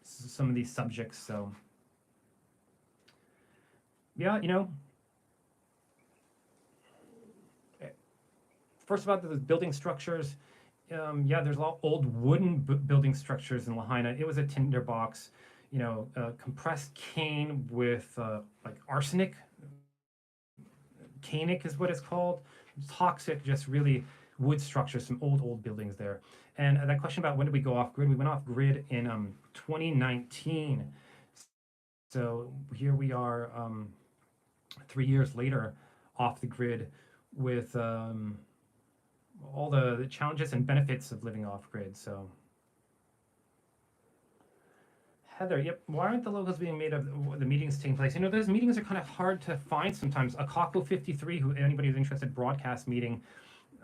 some of these subjects. So yeah, first about the building structures. Yeah, there's a lot of old wooden building structures in Lahaina. It was a tinderbox, compressed cane with like arsenic. Canic is what it's called, toxic, just really wood structures, some old buildings there. And that question about when did we go off grid? We went off grid in 2019. So here we are, 3 years later, off the grid with all the challenges and benefits of living off grid. So Heather, yep. Why aren't the logos being made of the meetings taking place? You know, those meetings are kind of hard to find sometimes. A Kako 53, who anybody who's interested, broadcast meeting,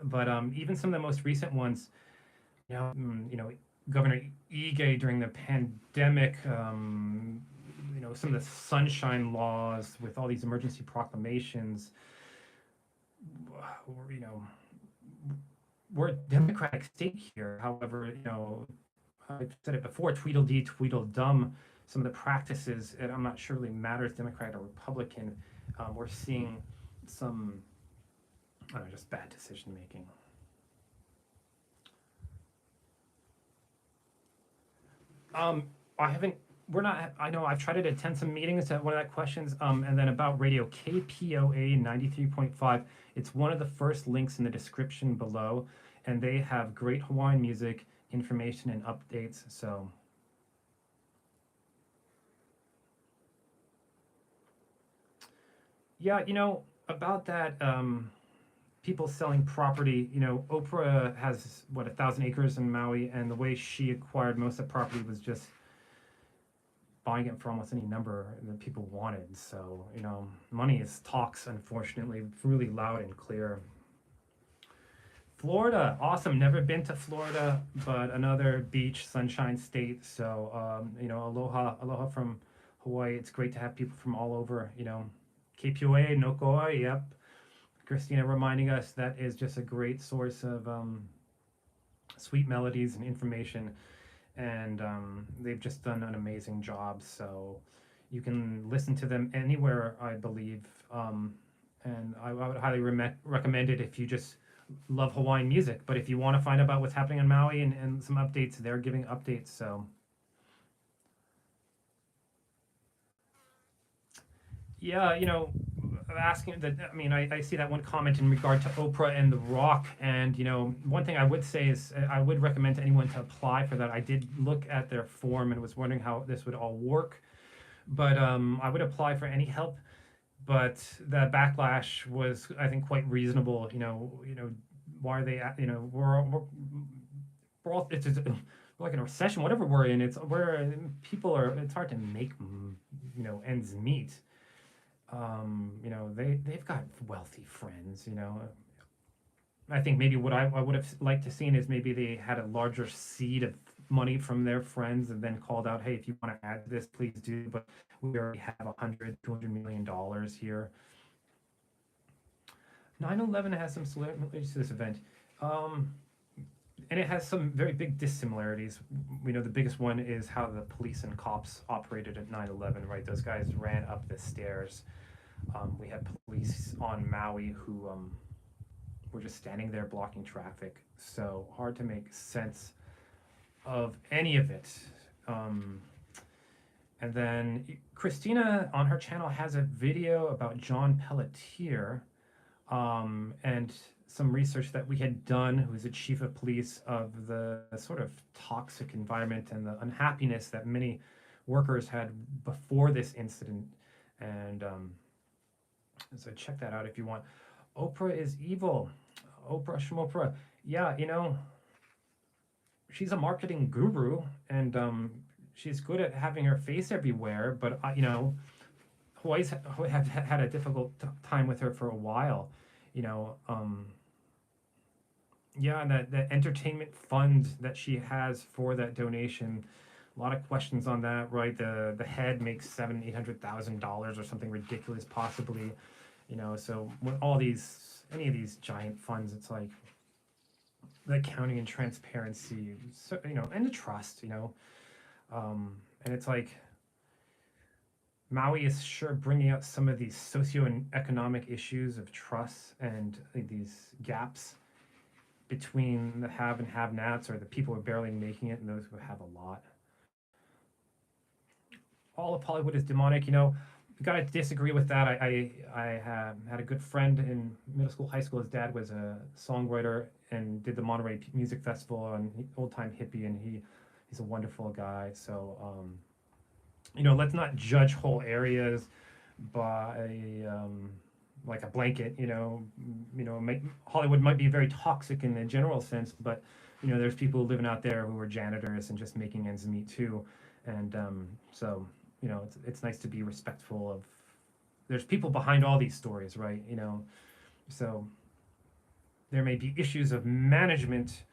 but even some of the most recent ones, Governor Ige during the pandemic, some of the sunshine laws with all these emergency proclamations, we're a democratic state here. However, I've said it before, Tweedledee, Tweedledum, some of the practices, and I'm not sure really matters, Democrat or Republican, we're seeing some, I don't know, just bad decision making. I know I've tried to attend some meetings at one of that questions, and then about radio, KPOA 93.5. It's one of the first links in the description below, and they have great Hawaiian music, information, and updates. So yeah, about that, people selling property, Oprah has, 1,000 acres in Maui, and the way she acquired most of the property was just buying it for almost any number that people wanted. So, money talks, unfortunately, really loud and clear. Florida, awesome. Never been to Florida, but another beach, sunshine state. So, aloha from Hawaii. It's great to have people from all over, KPOA, Nokoa, yep. Christina reminding us that is just a great source of sweet melodies and information. And they've just done an amazing job. So you can listen to them anywhere, I believe. And I would highly recommend it if you just love Hawaiian music. But if you want to find out about what's happening in Maui and some updates, they're giving updates. So yeah, asking that, I see that one comment in regard to Oprah and The Rock, and one thing I would say is I would recommend to anyone to apply for that. I did look at their form and was wondering how this would all work, but I would apply for any help. But the backlash was, I think, quite reasonable. Why are they? We're all, we're like in a recession, whatever we're in. It's where people are. It's hard to make ends meet. They've got wealthy friends. I think maybe what I would have liked to seen is maybe they had a larger seed of money from their friends and then called out, hey, if you want to add to this, please do. But we already have $200 million here. 9/11 has some similarities to this event. And it has some very big dissimilarities. We know the biggest one is how the police and cops operated at 9/11, right? Those guys ran up the stairs. We had police on Maui who were just standing there blocking traffic. So hard to make sense of any of it. And then Christina on her channel has a video about John Pelletier, and some research that we had done, who's the chief of police, of the sort of toxic environment and the unhappiness that many workers had before this incident. And so check that out if you want. Oprah is evil. Oprah Shmopra. Yeah, she's a marketing guru, and she's good at having her face everywhere, but Hawaii's have had a difficult time with her for a while. Yeah, and the entertainment fund that she has for that donation, a lot of questions on that, right? The head makes $700,000-800,000 or something ridiculous, possibly. So when any of these giant funds, it's like the accounting and transparency, so, and the trust, and it's like Maui is sure bringing out some of these socioeconomic issues of trust and these gaps between the have and have-nots, or the people who are barely making it and those who have a lot. All of Hollywood is demonic. gotta disagree with that. I had a good friend in middle school, high school. His dad was a songwriter and did the Monterey Music Festival, and old time hippie, and he's a wonderful guy. So let's not judge whole areas by like a blanket. Hollywood might be very toxic in the general sense, but there's people living out there who are janitors and just making ends meet too, and so it's nice to be respectful of. There's people behind all these stories, right? So there may be issues of management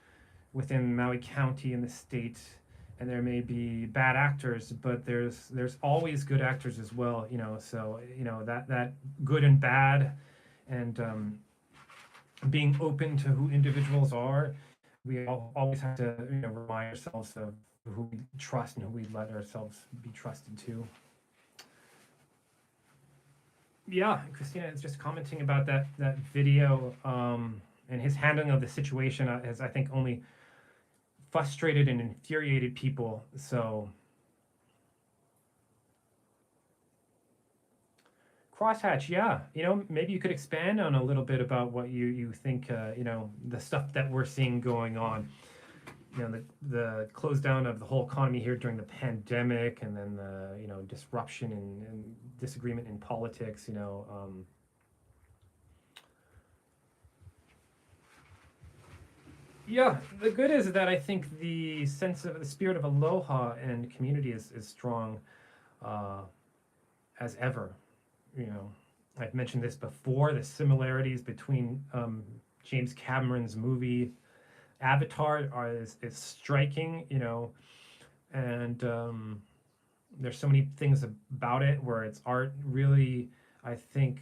within Maui County and the state, and there may be bad actors, but there's always good actors as well. So that good and bad, and being open to who individuals are. We always have to remind ourselves of who we trust and who we let ourselves be trusted to. Yeah, Christina is just commenting about that video, and his handling of the situation has, I think, only frustrated and infuriated people. So crosshatch, yeah, maybe you could expand on a little bit about what you think, the stuff that we're seeing going on. The close down of the whole economy here during the pandemic, and then the disruption and disagreement in politics. Yeah, the good is that I think the spirit of aloha and community is strong as ever. I've mentioned this before. The similarities between James Cameron's movie Avatar is striking, and there's so many things about it where its art really, I think,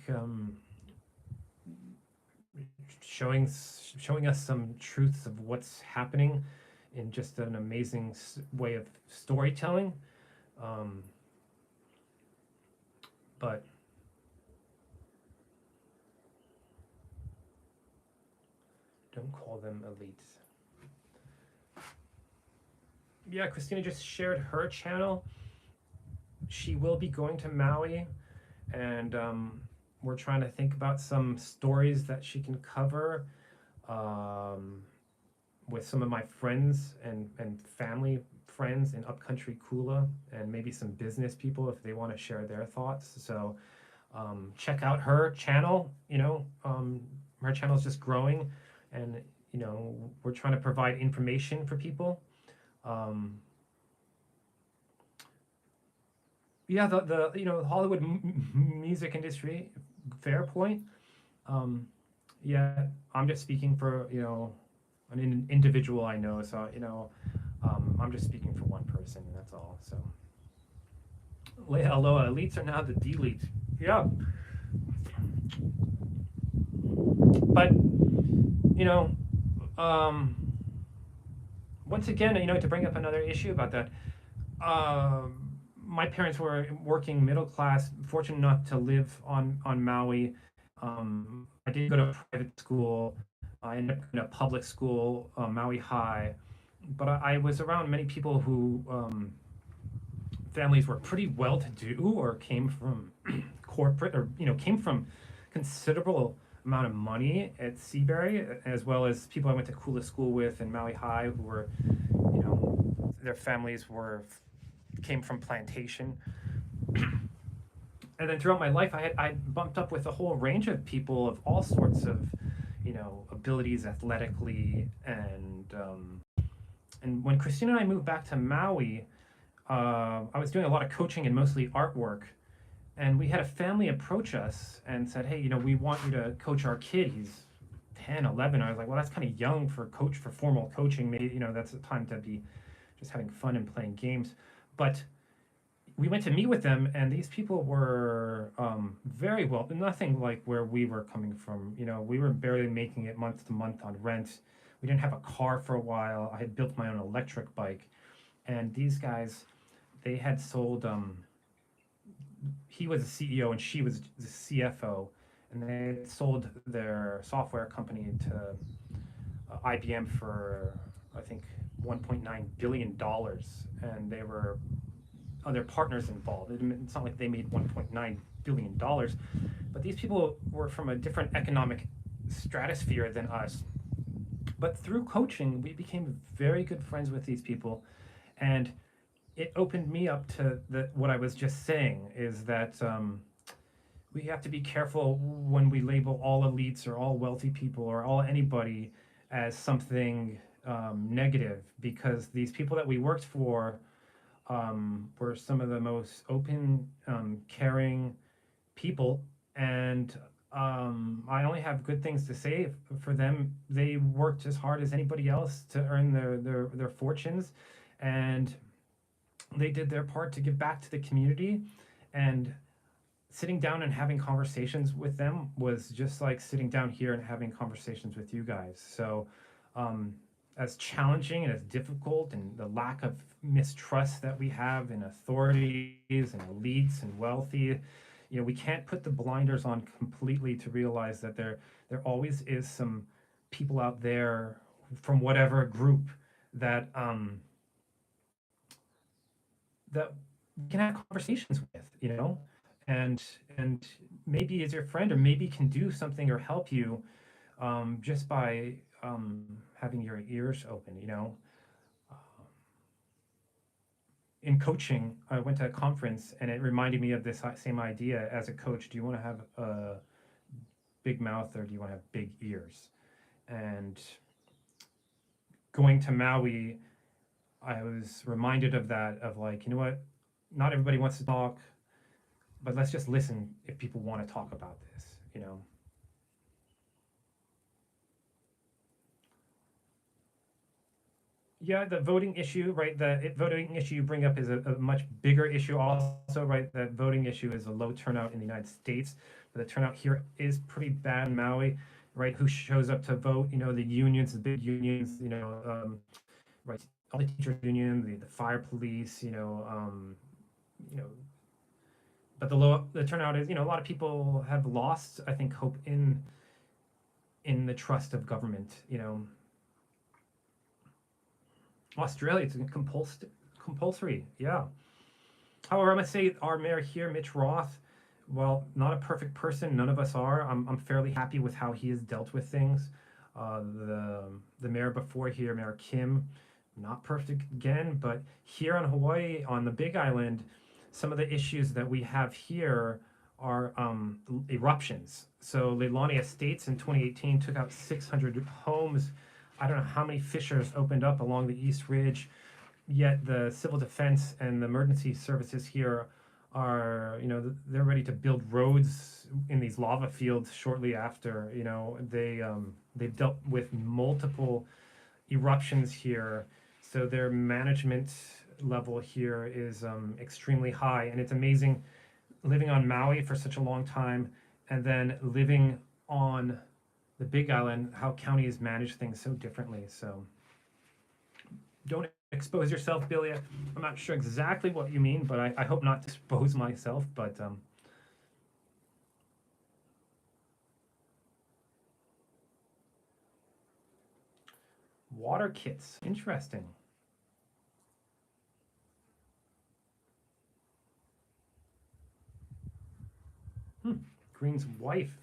showing us some truths of what's happening in just an amazing way of storytelling. But don't call them elites. Yeah, Christina just shared her channel. She will be going to Maui, and we're trying to think about some stories that she can cover with some of my friends and family friends in upcountry Kula, and maybe some business people if they want to share their thoughts. So check out her channel. Her channel is just growing, and we're trying to provide information for people. Yeah, the Hollywood music industry, fair point. Yeah, I'm just speaking for an individual I know, so I'm just speaking for one person, and that's all. So aloha, elites are now the delete. Yeah, but once again, to bring up another issue about that, my parents were working middle class, fortunate enough to live on Maui. I did go to private school. I ended up in a public school, Maui High, but I was around many people who families were pretty well-to-do, or came from corporate, or came from considerable amount of money at Seabury, as well as people I went to Kula school with in Maui High, who were, their families came from plantation. And then throughout my life, I bumped up with a whole range of people of all sorts of, abilities athletically, and when Christina and I moved back to Maui, I was doing a lot of coaching and mostly artwork. And we had a family approach us and said, hey, we want you to coach our kid. He's 10, 11. I was like, well, that's kind of young for formal coaching. Maybe, that's the time to be just having fun and playing games. But we went to meet with them, and these people were very well, nothing like where we were coming from. We were barely making it month to month on rent. We didn't have a car for a while. I had built my own electric bike. And these guys, they had sold... he was the CEO and she was the CFO, and they had sold their software company to IBM for, I think, $1.9 billion, and they were other partners involved. It's not like they made $1.9 billion dollars, but these people were from a different economic stratosphere than us. But through coaching, we became very good friends with these people, and it opened me up to what I was just saying is that we have to be careful when we label all elites or all wealthy people or all anybody as something negative, because these people that we worked for were some of the most open, caring people, and I only have good things to say for them. They worked as hard as anybody else to earn their fortunes, and they did their part to give back to the community. And sitting down and having conversations with them was just like sitting down here and having conversations with you guys. So as challenging and as difficult, and the lack of mistrust that we have in authorities and elites and wealthy, we can't put the blinders on completely to realize that there always is some people out there from whatever group that that we can have conversations with, and maybe is your friend, or maybe can do something or help you just by having your ears open. In coaching, I went to a conference and it reminded me of this same idea. As a coach, do you want to have a big mouth or do you want to have big ears? And going to Maui, I was reminded of that, of like, you know what, not everybody wants to talk, but let's just listen if people want to talk about this. Yeah, the voting issue, right? The voting issue you bring up is a much bigger issue also, right? That voting issue is a low turnout in the United States, but the turnout here is pretty bad in Maui, right? Who shows up to vote? The unions, the big unions, right? All the teachers union, the fire police, you know, but the turnout is, a lot of people have lost, I think, hope in the trust of government. Australia, it's compulsory, yeah. However, I must say our mayor here, Mitch Roth, well, not a perfect person, none of us are. I'm fairly happy with how he has dealt with things. The mayor before here, Mayor Kim, not perfect again, but here on Hawaii, on the Big Island, some of the issues that we have here are eruptions. So Leilani Estates in 2018 took out 600 homes. I don't know how many fissures opened up along the East Ridge, yet the civil defense and the emergency services here are, they're ready to build roads in these lava fields shortly after. They've dealt with multiple eruptions here, so their management level here is extremely high, and it's amazing living on Maui for such a long time and then living on the Big Island, how counties manage things so differently. So don't expose yourself, Billy. I'm not sure exactly what you mean, but I hope not to expose myself. But water kits, interesting. Green's wife,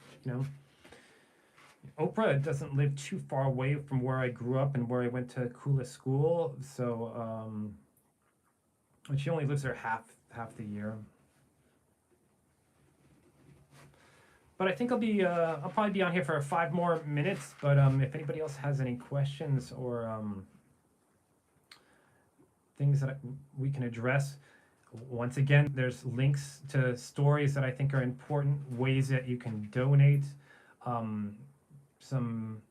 Oprah doesn't live too far away from where I grew up and where I went to Kula school, so and she only lives there half the year. But I think I'll probably be on here for 5 more minutes. But if anybody else has any questions or things that we can address, once again, there's links to stories that I think are important, ways that you can donate, some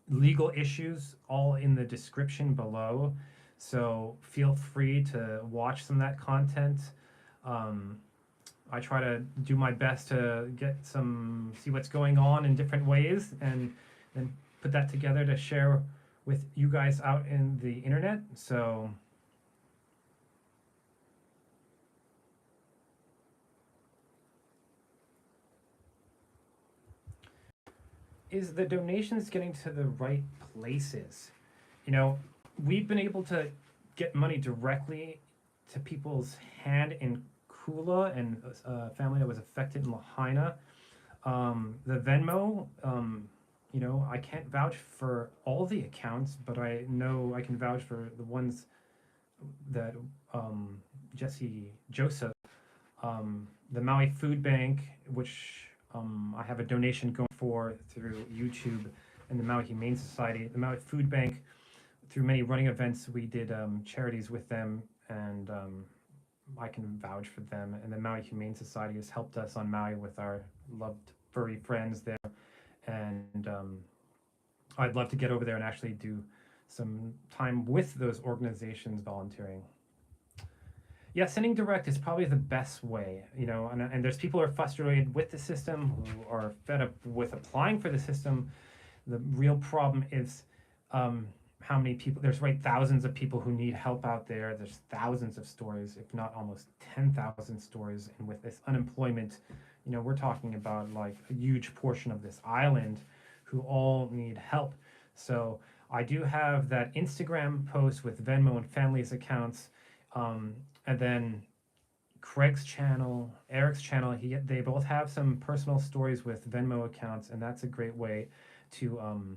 legal issues, all in the description below. So feel free to watch some of that content. I try to do my best to see what's going on in different ways, and then put that together to share with you guys out in the internet. So is the donations getting to the right places? We've been able to get money directly to people's hand in Kula and a family that was affected in Lahaina. The Venmo, I can't vouch for all the accounts, but I know I can vouch for the ones that Joseph, the Maui Food Bank, which I have a donation going for through YouTube, and the Maui Humane Society. The Maui Food Bank, through many running events, we did charities with them, and I can vouch for them. And the Maui Humane Society has helped us on Maui with our loved furry friends there. And I'd love to get over there and actually do some time with those organizations volunteering. Yeah, sending direct is probably the best way, and there's people who are frustrated with the system, who are fed up with applying for the system. The real problem is how many people, there's thousands of people who need help out there. There's thousands of stories, if not almost 10,000 stories. And with this unemployment, we're talking about like a huge portion of this island who all need help. So I do have that Instagram post with Venmo and families accounts. And then Craig's channel, Eric's channel, they both have some personal stories with Venmo accounts, and that's a great way to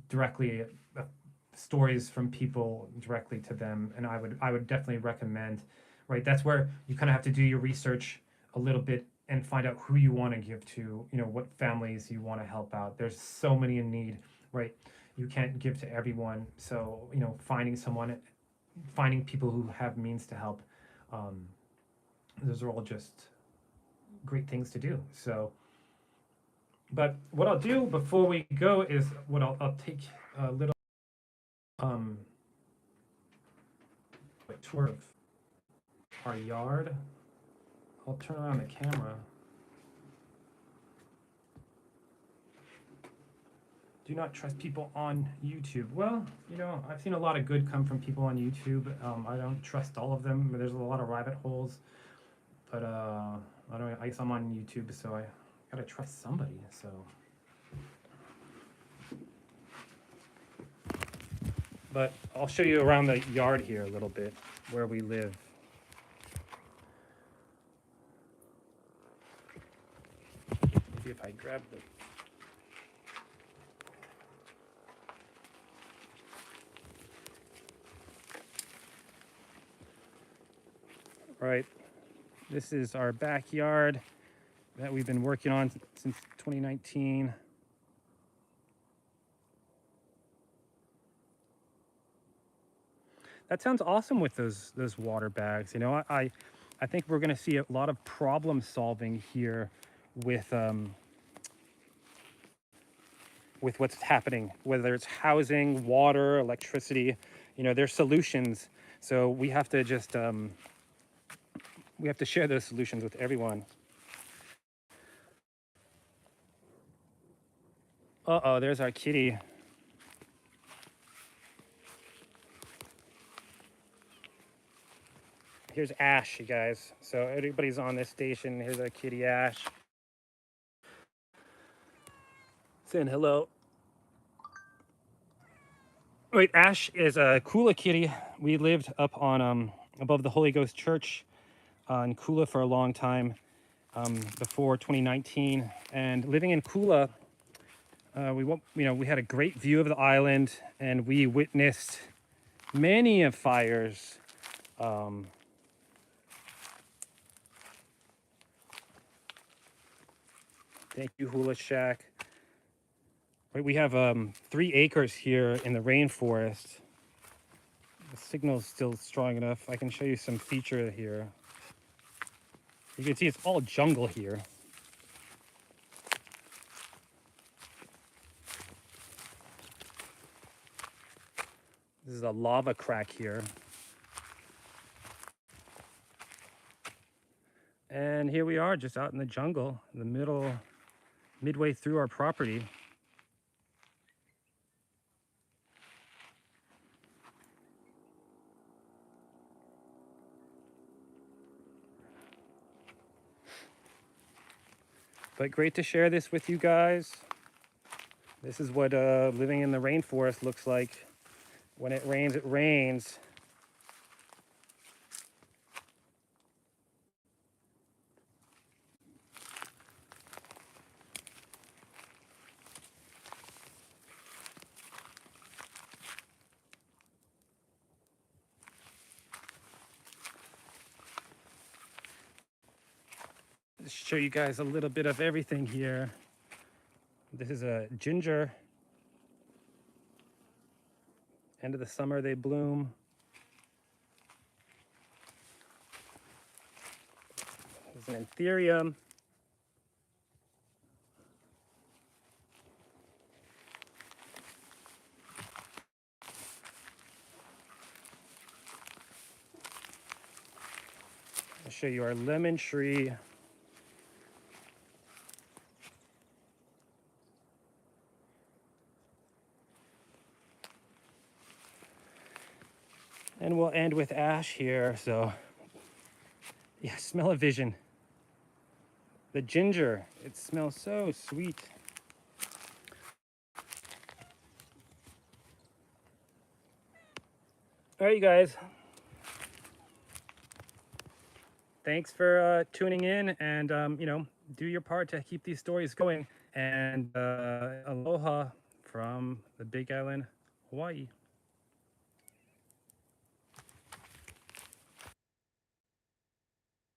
directly stories from people directly to them. And I would definitely recommend, right? That's where you kind of have to do your research a little bit and find out who you want to give to, what families you want to help out. There's so many in need, right? You can't give to everyone. So, finding people who have means to help, those are all just great things to do. So, but what I'll do before we go is I'll take a little tour of our yard. I'll turn around the camera. Do not trust people on YouTube. Well, I've seen a lot of good come from people on YouTube. I don't trust all of them. There's a lot of rabbit holes. But I guess I'm on YouTube, so I gotta trust somebody. So, but I'll show you around the yard here a little bit, where we live. Maybe if I grab the right. This is our backyard that we've been working on since 2019. That sounds awesome with those water bags. I think we're going to see a lot of problem solving here with what's happening, whether it's housing, water, electricity. There's solutions. So we have to just we have to share those solutions with everyone. Uh-oh, there's our kitty. Here's Ash, you guys. So everybody's on this station. Here's our kitty, Ash. Saying hello. Wait, Ash is a Kula kitty. We lived up on above the Holy Ghost Church in Kula for a long time, before 2019. And living in Kula, we had a great view of the island, and we witnessed many of fires. Thank you, Hula Shack. Right, we have 3 acres here in the rainforest. The signal's still strong enough. I can show you some feature here. You can see it's all jungle here. This is a lava crack here. And here we are, just out in the jungle, in the middle, midway through our property. But great to share this with you guys. This is what living in the rainforest looks like. When it rains, it rains. show you guys a little bit of everything here. This is a ginger. End of the summer they bloom. There's an anthurium. I'll show you our lemon tree. And we'll end with ash here. So yeah, smell of vision. The ginger, it smells so sweet. All right, you guys. Thanks for tuning in, and you know, do your part to keep these stories going. And aloha from the Big Island, Hawaii.